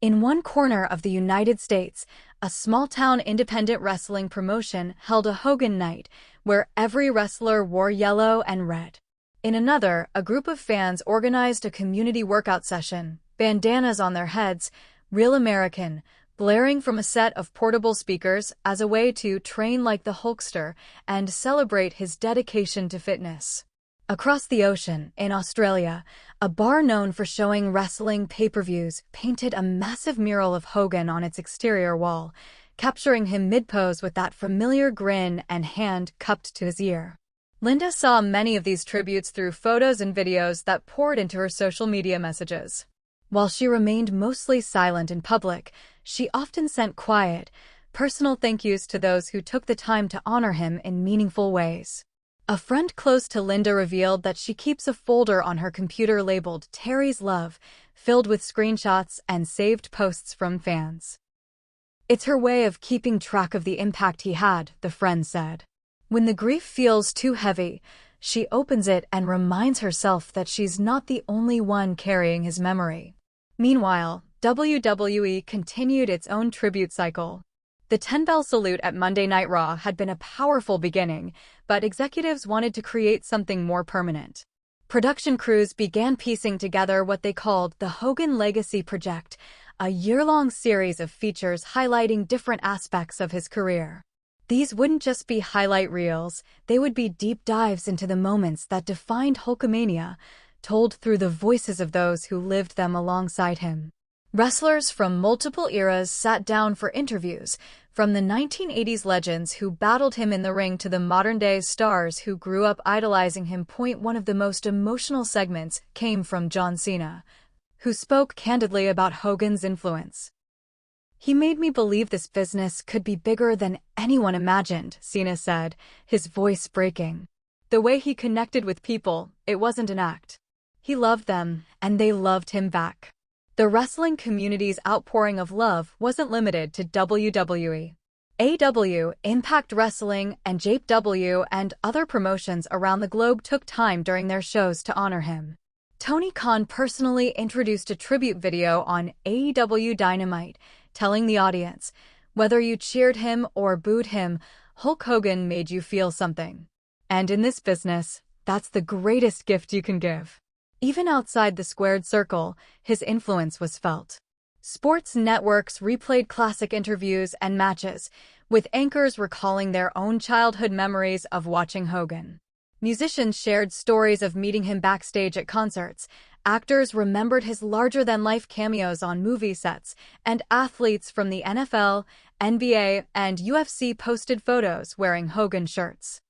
In one corner of the United States, a small-town independent wrestling promotion held a Hogan night, where every wrestler wore yellow and red. In another, a group of fans organized a community workout session, bandanas on their heads, Real American, blaring from a set of portable speakers as a way to train like the Hulkster and celebrate his dedication to fitness. Across the ocean, in Australia, a bar known for showing wrestling pay-per-views painted a massive mural of Hogan on its exterior wall, capturing him mid-pose with that familiar grin and hand cupped to his ear. Linda saw many of these tributes through photos and videos that poured into her social media messages. While she remained mostly silent in public, she often sent quiet, personal thank yous to those who took the time to honor him in meaningful ways. A friend close to Linda revealed that she keeps a folder on her computer labeled Terry's Love, filled with screenshots and saved posts from fans. It's her way of keeping track of the impact he had, the friend said. When the grief feels too heavy, she opens it and reminds herself that she's not the only one carrying his memory. Meanwhile, WWE continued its own tribute cycle. The 10-bell salute at Monday Night Raw had been a powerful beginning, but executives wanted to create something more permanent. Production crews began piecing together what they called the Hogan Legacy Project, a year-long series of features highlighting different aspects of his career. These wouldn't just be highlight reels, they would be deep dives into the moments that defined Hulkamania, told through the voices of those who lived them alongside him. Wrestlers from multiple eras sat down for interviews, from the 1980s legends who battled him in the ring to the modern-day stars who grew up idolizing him. One of the most emotional segments came from John Cena, who spoke candidly about Hogan's influence. "He made me believe this business could be bigger than anyone imagined," Cena said, his voice breaking. The way he connected with people, it wasn't an act. He loved them, and they loved him back. The wrestling community's outpouring of love wasn't limited to WWE. AEW, Impact Wrestling, and JPW and other promotions around the globe took time during their shows to honor him. Tony Khan personally introduced a tribute video on AEW Dynamite, telling the audience, "Whether you cheered him or booed him, Hulk Hogan made you feel something. And in this business, that's the greatest gift you can give. Even outside the squared circle, his influence was felt. Sports networks replayed classic interviews and matches, with anchors recalling their own childhood memories of watching Hogan. Musicians shared stories of meeting him backstage at concerts, actors remembered his larger-than-life cameos on movie sets, and athletes from the NFL, NBA, and UFC posted photos wearing Hogan shirts.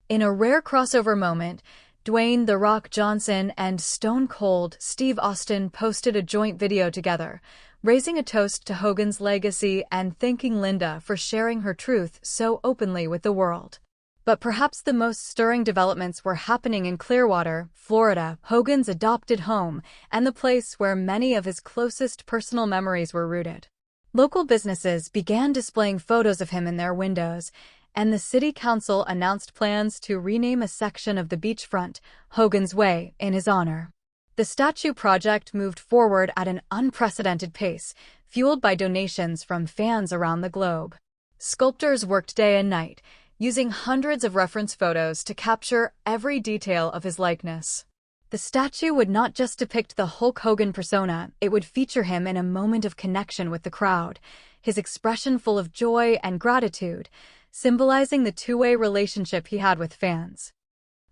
In a rare crossover moment, Dwayne "The Rock" Johnson and Stone Cold Steve Austin posted a joint video together, raising a toast to Hogan's legacy and thanking Linda for sharing her truth so openly with the world. But perhaps the most stirring developments were happening in Clearwater, Florida, Hogan's adopted home, and the place where many of his closest personal memories were rooted. Local businesses began displaying photos of him in their windows, and the city council announced plans to rename a section of the beachfront Hogan's Way in his honor. The statue project moved forward at an unprecedented pace, fueled by donations from fans around the globe. Sculptors worked day and night, using hundreds of reference photos to capture every detail of his likeness. The statue would not just depict the Hulk Hogan persona, it would feature him in a moment of connection with the crowd, his expression full of joy and gratitude, symbolizing the two-way relationship he had with fans.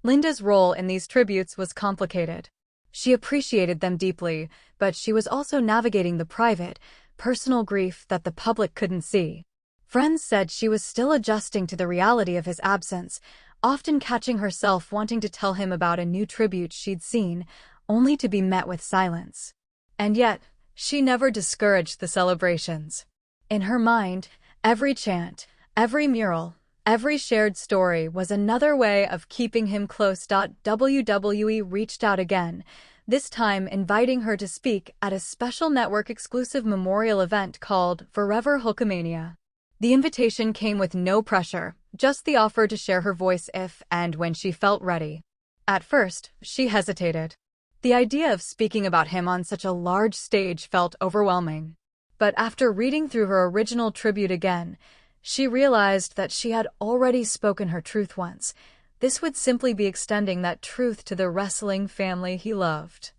Linda's role in these tributes was complicated. She appreciated them deeply, but she was also navigating the private, personal grief that the public couldn't see. Friends said she was still adjusting to the reality of his absence, often catching herself wanting to tell him about a new tribute she'd seen, only to be met with silence. And yet, she never discouraged the celebrations. In her mind, every chant, every mural, every shared story was another way of keeping him close. WWE reached out again, this time inviting her to speak at a special network-exclusive memorial event called Forever Hulkamania. The invitation came with no pressure, just the offer to share her voice if and when she felt ready. At first, she hesitated. The idea of speaking about him on such a large stage felt overwhelming. But after reading through her original tribute again, she realized that she had already spoken her truth once. This would simply be extending that truth to the wrestling family he loved.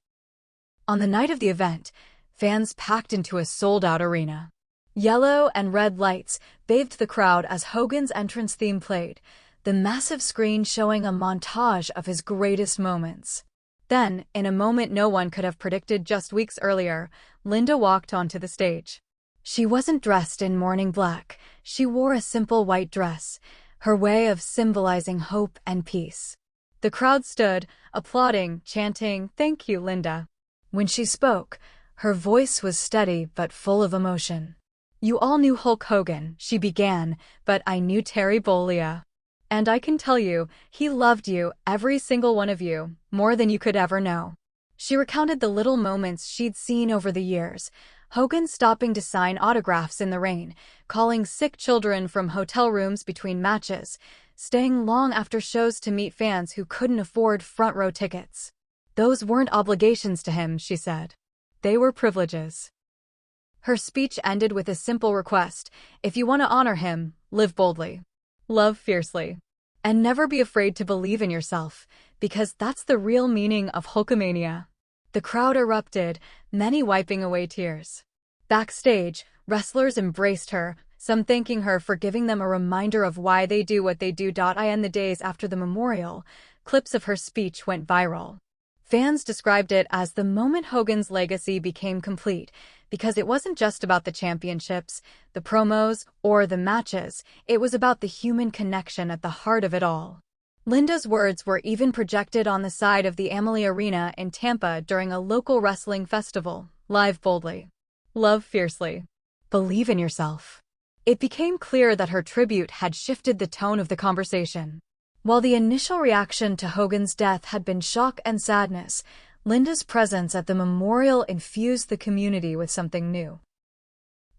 On the night of the event, fans packed into a sold-out arena. Yellow and red lights bathed the crowd as Hogan's entrance theme played, the massive screen showing a montage of his greatest moments. Then, in a moment no one could have predicted just weeks earlier, Linda walked onto the stage. She wasn't dressed in morning black, she wore a simple white dress, her way of symbolizing hope and peace. The crowd stood, applauding, chanting, "Thank you, Linda." When she spoke, her voice was steady but full of emotion. "You all knew Hulk Hogan," she began, "but I knew Terry Bollea. And I can tell you, he loved you, every single one of you, more than you could ever know." She recounted the little moments she'd seen over the years, Hogan stopping to sign autographs in the rain, calling sick children from hotel rooms between matches, staying long after shows to meet fans who couldn't afford front-row tickets. Those weren't obligations to him, she said. They were privileges. Her speech ended with a simple request: if you want to honor him, live boldly, love fiercely, and never be afraid to believe in yourself, because that's the real meaning of Hulkamania. The crowd erupted, many wiping away tears. Backstage, wrestlers embraced her, some thanking her for giving them a reminder of why they do what they do. In the days after the memorial, clips of her speech went viral. Fans described it as the moment Hogan's legacy became complete, because it wasn't just about the championships, the promos, or the matches, it was about the human connection at the heart of it all. Linda's words were even projected on the side of the Amalie Arena in Tampa during a local wrestling festival. Live boldly. Love fiercely. Believe in yourself. It became clear that her tribute had shifted the tone of the conversation. While the initial reaction to Hogan's death had been shock and sadness, Linda's presence at the memorial infused the community with something new.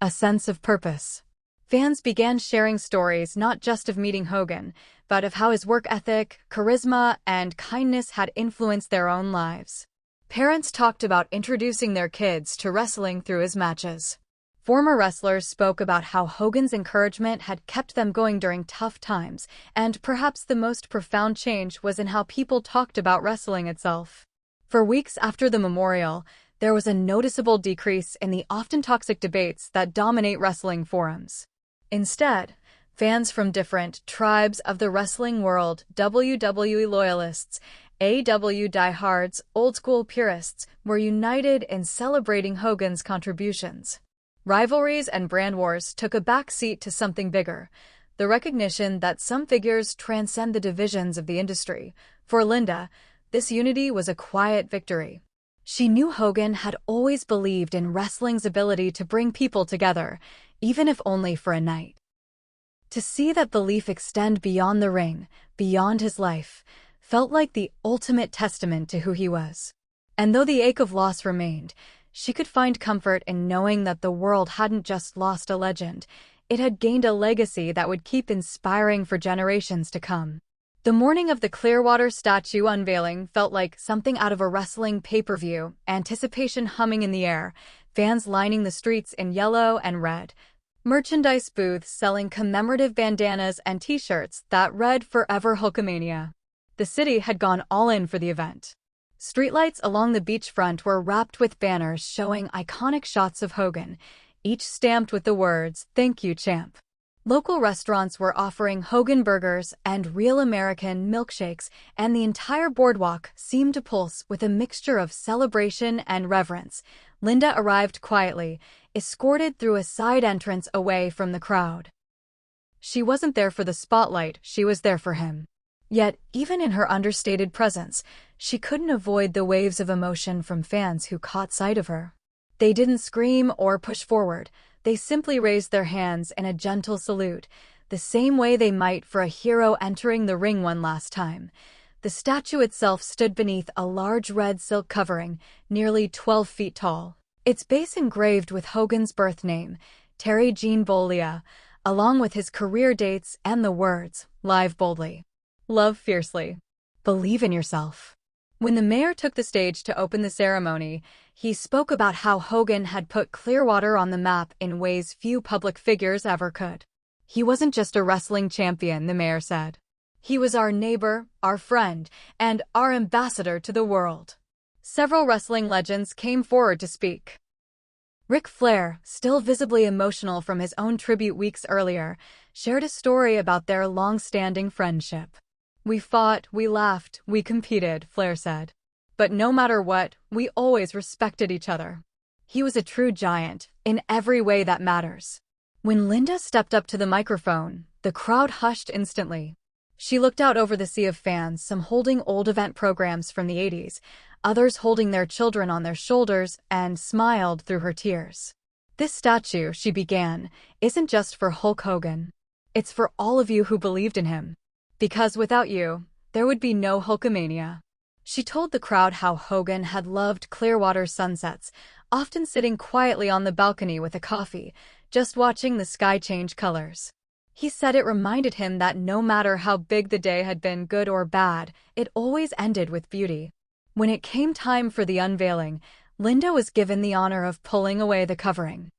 A sense of purpose. Fans began sharing stories not just of meeting Hogan, but of how his work ethic, charisma, and kindness had influenced their own lives. Parents talked about introducing their kids to wrestling through his matches. Former wrestlers spoke about how Hogan's encouragement had kept them going during tough times, and perhaps the most profound change was in how people talked about wrestling itself. For weeks after the memorial, there was a noticeable decrease in the often toxic debates that dominate wrestling forums. Instead, fans from different tribes of the wrestling world, WWE loyalists, AEW diehards, old-school purists, were united in celebrating Hogan's contributions. Rivalries and brand wars took a back seat to something bigger, the recognition that some figures transcend the divisions of the industry. For Linda, this unity was a quiet victory. She knew Hogan had always believed in wrestling's ability to bring people together, even if only for a night. To see that belief extend beyond the ring, beyond his life, felt like the ultimate testament to who he was. And though the ache of loss remained, she could find comfort in knowing that the world hadn't just lost a legend, it had gained a legacy that would keep inspiring for generations to come. The morning of the Clearwater statue unveiling felt like something out of a wrestling pay-per-view, anticipation humming in the air, fans lining the streets in yellow and red, merchandise booths selling commemorative bandanas and t-shirts that read "Forever Hulkamania." The city had gone all in for the event. Streetlights along the beachfront were wrapped with banners showing iconic shots of Hogan, each stamped with the words, "Thank you, champ." Local restaurants were offering Hogan burgers and Real American milkshakes, and the entire boardwalk seemed to pulse with a mixture of celebration and reverence. Linda arrived quietly, escorted through a side entrance away from the crowd. She wasn't there for the spotlight, she was there for him. Yet, even in her understated presence, she couldn't avoid the waves of emotion from fans who caught sight of her. They didn't scream or push forward. They simply raised their hands in a gentle salute, the same way they might for a hero entering the ring one last time. The statue itself stood beneath a large red silk covering, nearly 12 feet tall. Its base engraved with Hogan's birth name, Terry Gene Bollea, along with his career dates and the words, "Live boldly. Love fiercely. Believe in yourself." When the mayor took the stage to open the ceremony, he spoke about how Hogan had put Clearwater on the map in ways few public figures ever could. "He wasn't just a wrestling champion," the mayor said. "He was our neighbor, our friend, and our ambassador to the world." Several wrestling legends came forward to speak. Ric Flair, still visibly emotional from his own tribute weeks earlier, shared a story about their long-standing friendship. "We fought, we laughed, we competed," Flair said. "But no matter what, we always respected each other." He was a true giant, in every way that matters. When Linda stepped up to the microphone, the crowd hushed instantly. She looked out over the sea of fans, some holding old event programs from the 80s, others holding their children on their shoulders, and smiled through her tears. "This statue," she began, "isn't just for Hulk Hogan. It's for all of you who believed in him. Because without you, there would be no Hulkamania." She told the crowd how Hogan had loved Clearwater sunsets, often sitting quietly on the balcony with a coffee, just watching the sky change colors. He said it reminded him that no matter how big the day had been, good or bad, it always ended with beauty. When it came time for the unveiling, Linda was given the honor of pulling away the covering.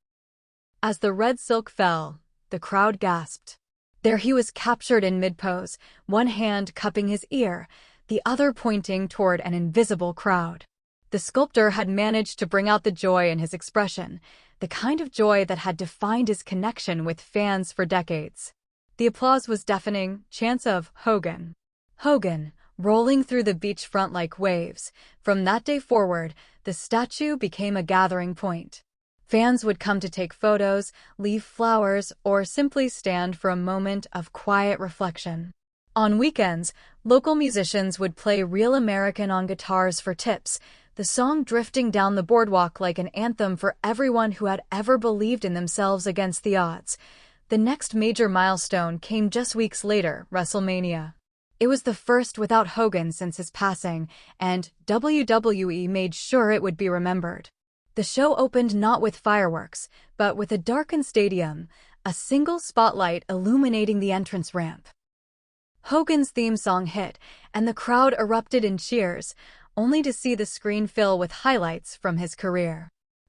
As the red silk fell, the crowd gasped. There he was, captured in mid-pose, one hand cupping his ear, the other pointing toward an invisible crowd. The sculptor had managed to bring out the joy in his expression, the kind of joy that had defined his connection with fans for decades. The applause was deafening, chants of "Hogan, Hogan," rolling through the beachfront like waves. From that day forward, the statue became a gathering point. Fans would come to take photos, leave flowers, or simply stand for a moment of quiet reflection. On weekends, local musicians would play Real American on guitars for tips, the song drifting down the boardwalk like an anthem for everyone who had ever believed in themselves against the odds. The next major milestone came just weeks later, WrestleMania. It was the first without Hogan since his passing, and WWE made sure it would be remembered. The show opened not with fireworks, but with a darkened stadium, a single spotlight illuminating the entrance ramp. Hogan's theme song hit, and the crowd erupted in cheers, only to see the screen fill with highlights from his career.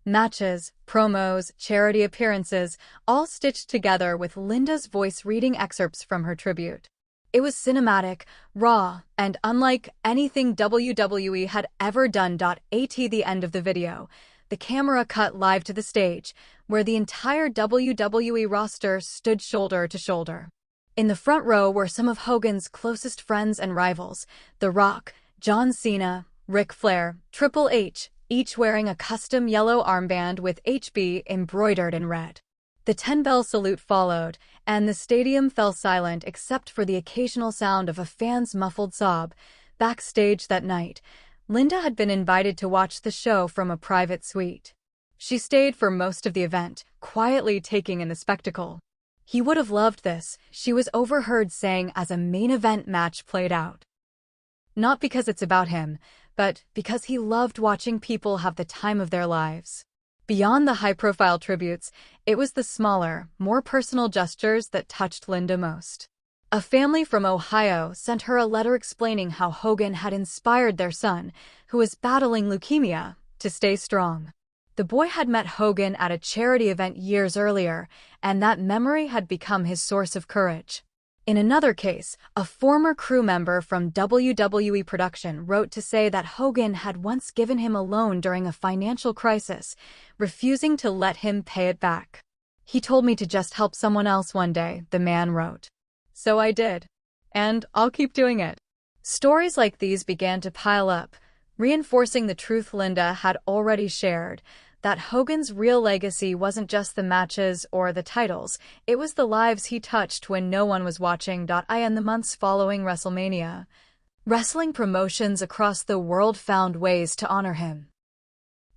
Matches, promos, charity appearances, all stitched together with Linda's voice reading excerpts from her tribute. It was cinematic, raw, and unlike anything WWE had ever done. At the end of the video, the camera cut live to the stage, where the entire WWE roster stood shoulder to shoulder. In the front row were some of Hogan's closest friends and rivals: The Rock, John Cena, Ric Flair, Triple H, each wearing a custom yellow armband with HB embroidered in red. The 10-bell salute followed, and the stadium fell silent except for the occasional sound of a fan's muffled sob. Backstage that night, Linda had been invited to watch the show from a private suite. She stayed for most of the event, quietly taking in the spectacle. "He would have loved this," she was overheard saying as a main event match played out. Not because it's about him, but because he loved watching people have the time of their lives. Beyond the high-profile tributes, it was the smaller, more personal gestures that touched Linda most. A family from Ohio sent her a letter explaining how Hogan had inspired their son, who was battling leukemia, to stay strong. The boy had met Hogan at a charity event years earlier, and that memory had become his source of courage. In another case, a former crew member from WWE production wrote to say that Hogan had once given him a loan during a financial crisis, refusing to let him pay it back. "He told me to just help someone else one day," the man wrote. "So I did. And I'll keep doing it." Stories like these began to pile up, reinforcing the truth Linda had already shared, that Hogan's real legacy wasn't just the matches or the titles, it was the lives he touched when no one was watching. In the months following WrestleMania, wrestling promotions across the world found ways to honor him.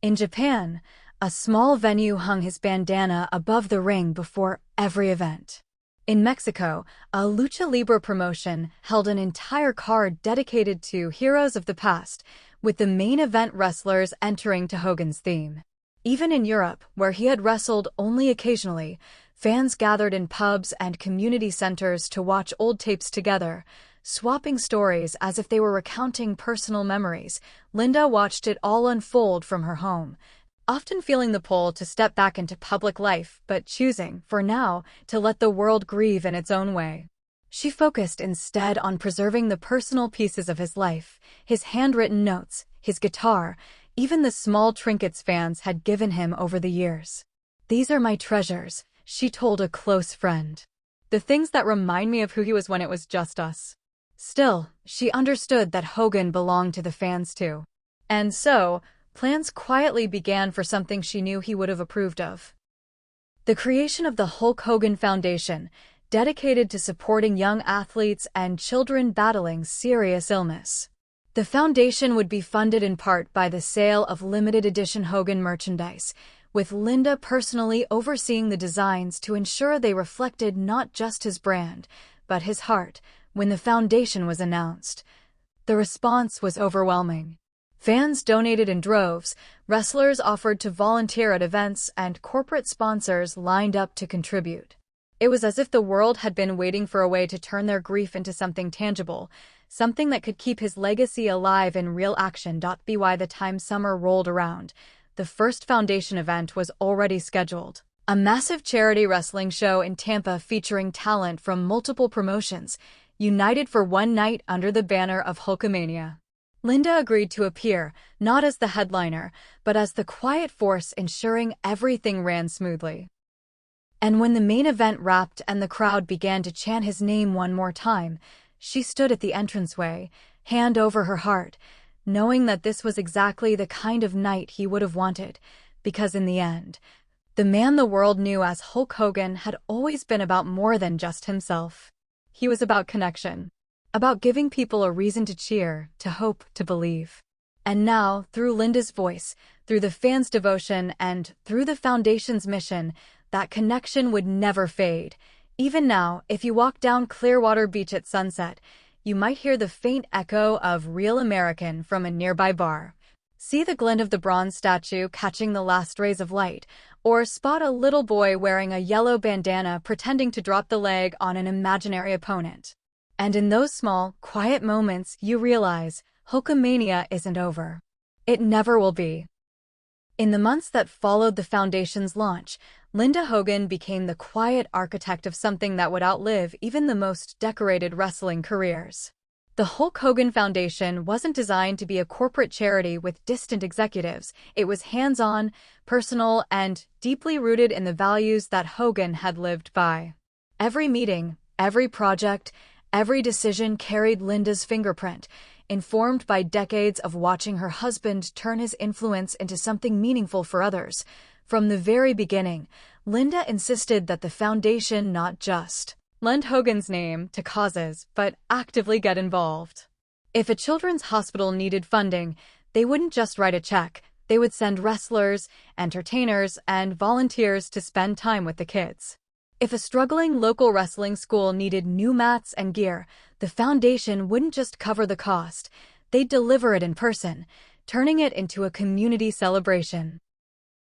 In Japan, a small venue hung his bandana above the ring before every event. In Mexico, a lucha libre promotion held an entire card dedicated to heroes of the past, with the main event wrestlers entering to Hogan's theme. Even in Europe, where he had wrestled only occasionally, fans gathered in pubs and community centers to watch old tapes together, swapping stories as if they were recounting personal memories. Linda watched it all unfold from her home, often feeling the pull to step back into public life, but choosing, for now, to let the world grieve in its own way. She focused instead on preserving the personal pieces of his life, his handwritten notes, his guitar, even the small trinkets fans had given him over the years. "These are my treasures," she told a close friend. "The things that remind me of who he was when it was just us." Still, she understood that Hogan belonged to the fans too. And so, plans quietly began for something she knew he would have approved of. The creation of the Hulk Hogan Foundation, dedicated to supporting young athletes and children battling serious illness. The foundation would be funded in part by the sale of limited edition Hogan merchandise, with Linda personally overseeing the designs to ensure they reflected not just his brand, but his heart. When the foundation was announced, the response was overwhelming. Fans donated in droves, wrestlers offered to volunteer at events, and corporate sponsors lined up to contribute. It was as if the world had been waiting for a way to turn their grief into something tangible, something that could keep his legacy alive in real action. By the time summer rolled around, the first foundation event was already scheduled. A massive charity wrestling show in Tampa featuring talent from multiple promotions, united for one night under the banner of Hulkamania. Linda agreed to appear, not as the headliner, but as the quiet force ensuring everything ran smoothly. And when the main event wrapped and the crowd began to chant his name one more time, she stood at the entranceway, hand over her heart, knowing that this was exactly the kind of night he would have wanted, because in the end, the man the world knew as Hulk Hogan had always been about more than just himself. He was about connection, about giving people a reason to cheer, to hope, to believe. And now, through Linda's voice, through the fans' devotion, and through the Foundation's mission, that connection would never fade. Even now, if you walk down Clearwater Beach at sunset, you might hear the faint echo of Real American from a nearby bar. See the glint of the bronze statue catching the last rays of light, or spot a little boy wearing a yellow bandana pretending to drop the leg on an imaginary opponent. And in those small, quiet moments, you realize Hulkamania isn't over. It never will be. In the months that followed the foundation's launch, Linda Hogan became the quiet architect of something that would outlive even the most decorated wrestling careers. The Hulk Hogan Foundation wasn't designed to be a corporate charity with distant executives. It was hands-on, personal, and deeply rooted in the values that Hogan had lived by. Every meeting, every project, every decision carried Linda's fingerprint, informed by decades of watching her husband turn his influence into something meaningful for others. From the very beginning, Linda insisted that the foundation not just lend Hogan's name to causes, but actively get involved. If a children's hospital needed funding, they wouldn't just write a check. They would send wrestlers, entertainers, and volunteers to spend time with the kids. If a struggling local wrestling school needed new mats and gear, the foundation wouldn't just cover the cost. They'd deliver it in person, turning it into a community celebration.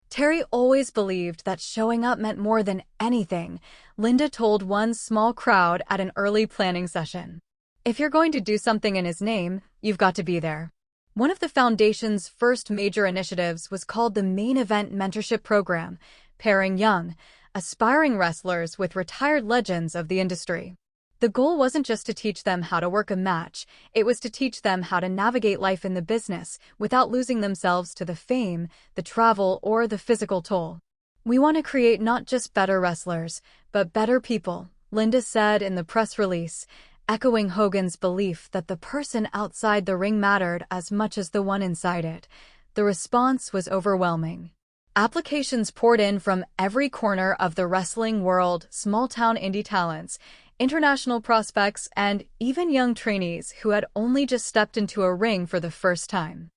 Terry always believed that showing up meant more than anything, Linda told one small crowd at an early planning session. If you're going to do something in his name, you've got to be there. One of the foundation's first major initiatives was called the Main Event Mentorship Program, pairing young, aspiring wrestlers with retired legends of the industry. The goal wasn't just to teach them how to work a match, it was to teach them how to navigate life in the business without losing themselves to the fame, the travel, or the physical toll. "We want to create not just better wrestlers, but better people," Linda said in the press release, echoing Hogan's belief that the person outside the ring mattered as much as the one inside it. The response was overwhelming. Applications poured in from every corner of the wrestling world, small-town indie talents, international prospects, and even young trainees who had only just stepped into a ring for the first time.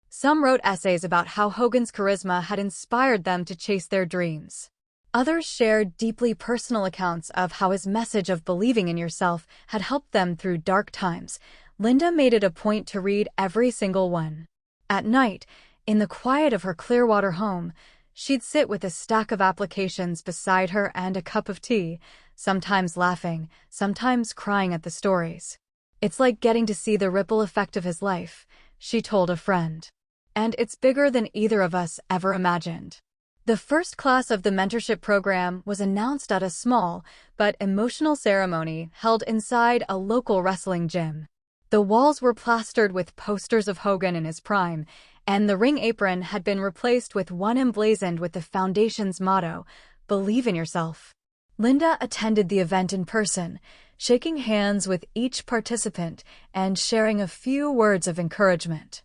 Some wrote essays about how Hogan's charisma had inspired them to chase their dreams. Others shared deeply personal accounts of how his message of believing in yourself had helped them through dark times. Linda made it a point to read every single one. At night, in the quiet of her Clearwater home, she'd sit with a stack of applications beside her and a cup of tea, sometimes laughing, sometimes crying at the stories. "It's like getting to see the ripple effect of his life," she told a friend. "And it's bigger than either of us ever imagined." The first class of the mentorship program was announced at a small but emotional ceremony held inside a local wrestling gym. The walls were plastered with posters of Hogan in his prime, and the ring apron had been replaced with one emblazoned with the foundation's motto, "Believe in yourself." Linda attended the event in person, shaking hands with each participant and sharing a few words of encouragement.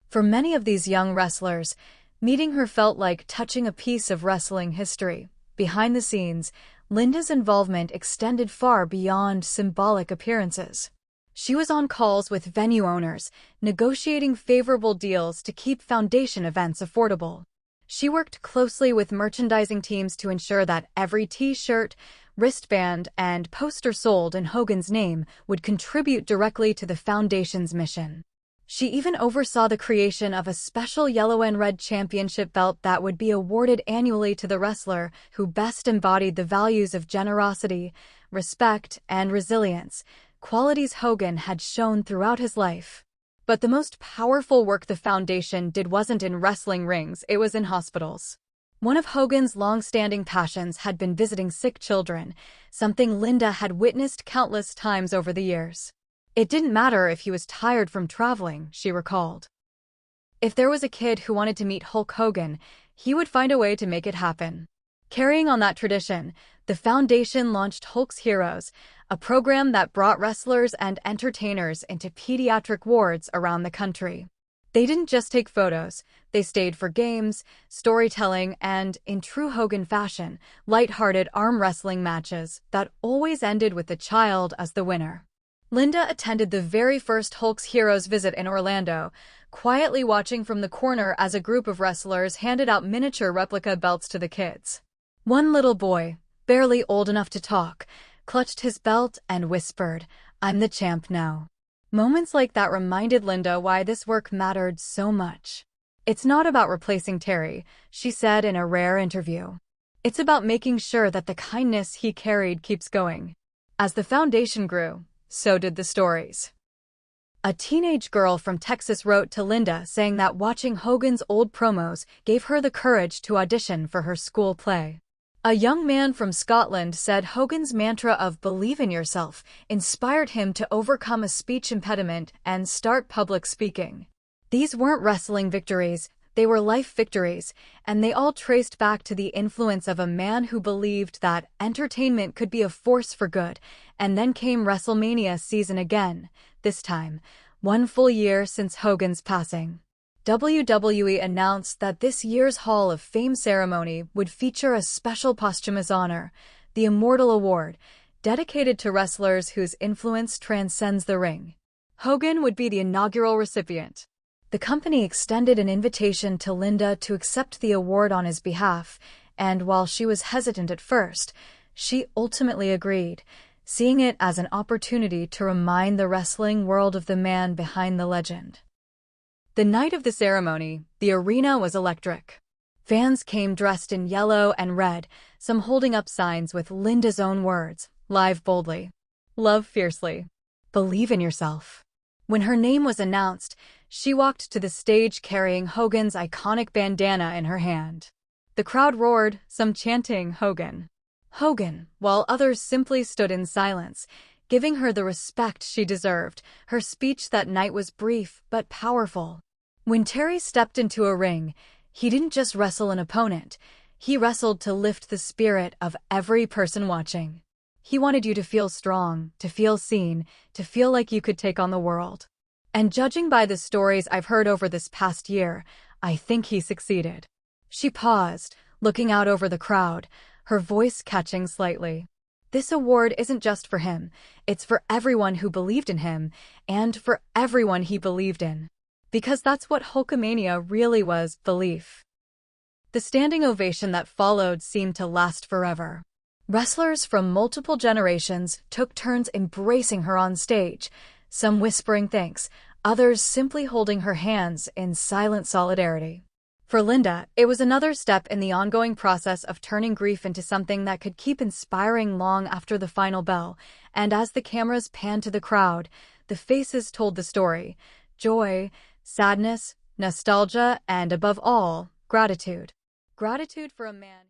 For many of these young wrestlers, meeting her felt like touching a piece of wrestling history. Behind the scenes, Linda's involvement extended far beyond symbolic appearances. She was on calls with venue owners, negotiating favorable deals to keep foundation events affordable. She worked closely with merchandising teams to ensure that every t-shirt, wristband, and poster sold in Hogan's name would contribute directly to the foundation's mission. She even oversaw the creation of a special yellow and red championship belt that would be awarded annually to the wrestler who best embodied the values of generosity, respect, and resilience, qualities Hogan had shown throughout his life. But the most powerful work the foundation did wasn't in wrestling rings, it was in hospitals. One of Hogan's long-standing passions had been visiting sick children, something Linda had witnessed countless times over the years. It didn't matter if he was tired from traveling, she recalled. If there was a kid who wanted to meet Hulk Hogan, he would find a way to make it happen. Carrying on that tradition, the foundation launched Hulk's Heroes, a program that brought wrestlers and entertainers into pediatric wards around the country. They didn't just take photos, they stayed for games, storytelling, and, in true Hogan fashion, light-hearted arm wrestling matches that always ended with the child as the winner. Linda attended the very first Hulk's Heroes visit in Orlando, quietly watching from the corner as a group of wrestlers handed out miniature replica belts to the kids. One little boy, barely old enough to talk, clutched his belt and whispered, "I'm the champ now." Moments like that reminded Linda why this work mattered so much. "It's not about replacing Terry," she said in a rare interview. "It's about making sure that the kindness he carried keeps going." As the foundation grew, so did the stories. A teenage girl from Texas wrote to Linda saying that watching Hogan's old promos gave her the courage to audition for her school play. A young man from Scotland said Hogan's mantra of "believe in yourself" inspired him to overcome a speech impediment and start public speaking. These weren't wrestling victories, they were life victories, and they all traced back to the influence of a man who believed that entertainment could be a force for good. And then came WrestleMania season again, this time, 1 full year since Hogan's passing. WWE announced that this year's Hall of Fame ceremony would feature a special posthumous honor, the Immortal Award, dedicated to wrestlers whose influence transcends the ring. Hogan would be the inaugural recipient. The company extended an invitation to Linda to accept the award on his behalf, and while she was hesitant at first, she ultimately agreed, seeing it as an opportunity to remind the wrestling world of the man behind the legend. The night of the ceremony, the arena was electric. Fans came dressed in yellow and red, some holding up signs with Linda's own words, "Live boldly. Love fiercely. Believe in yourself." When her name was announced, she walked to the stage carrying Hogan's iconic bandana in her hand. The crowd roared, some chanting "Hogan, Hogan," while others simply stood in silence, giving her the respect she deserved. Her speech that night was brief but powerful. When Terry stepped into a ring, he didn't just wrestle an opponent, he wrestled to lift the spirit of every person watching. He wanted you to feel strong, to feel seen, to feel like you could take on the world. And judging by the stories I've heard over this past year, I think he succeeded. She paused, looking out over the crowd, her voice catching slightly. This award isn't just for him, it's for everyone who believed in him, and for everyone he believed in. Because that's what Hulkamania really was, belief. The standing ovation that followed seemed to last forever. Wrestlers from multiple generations took turns embracing her on stage, some whispering thanks, others simply holding her hands in silent solidarity. For Linda, it was another step in the ongoing process of turning grief into something that could keep inspiring long after the final bell, and as the cameras panned to the crowd, the faces told the story: joy, sadness, nostalgia, and above all, gratitude. Gratitude for a man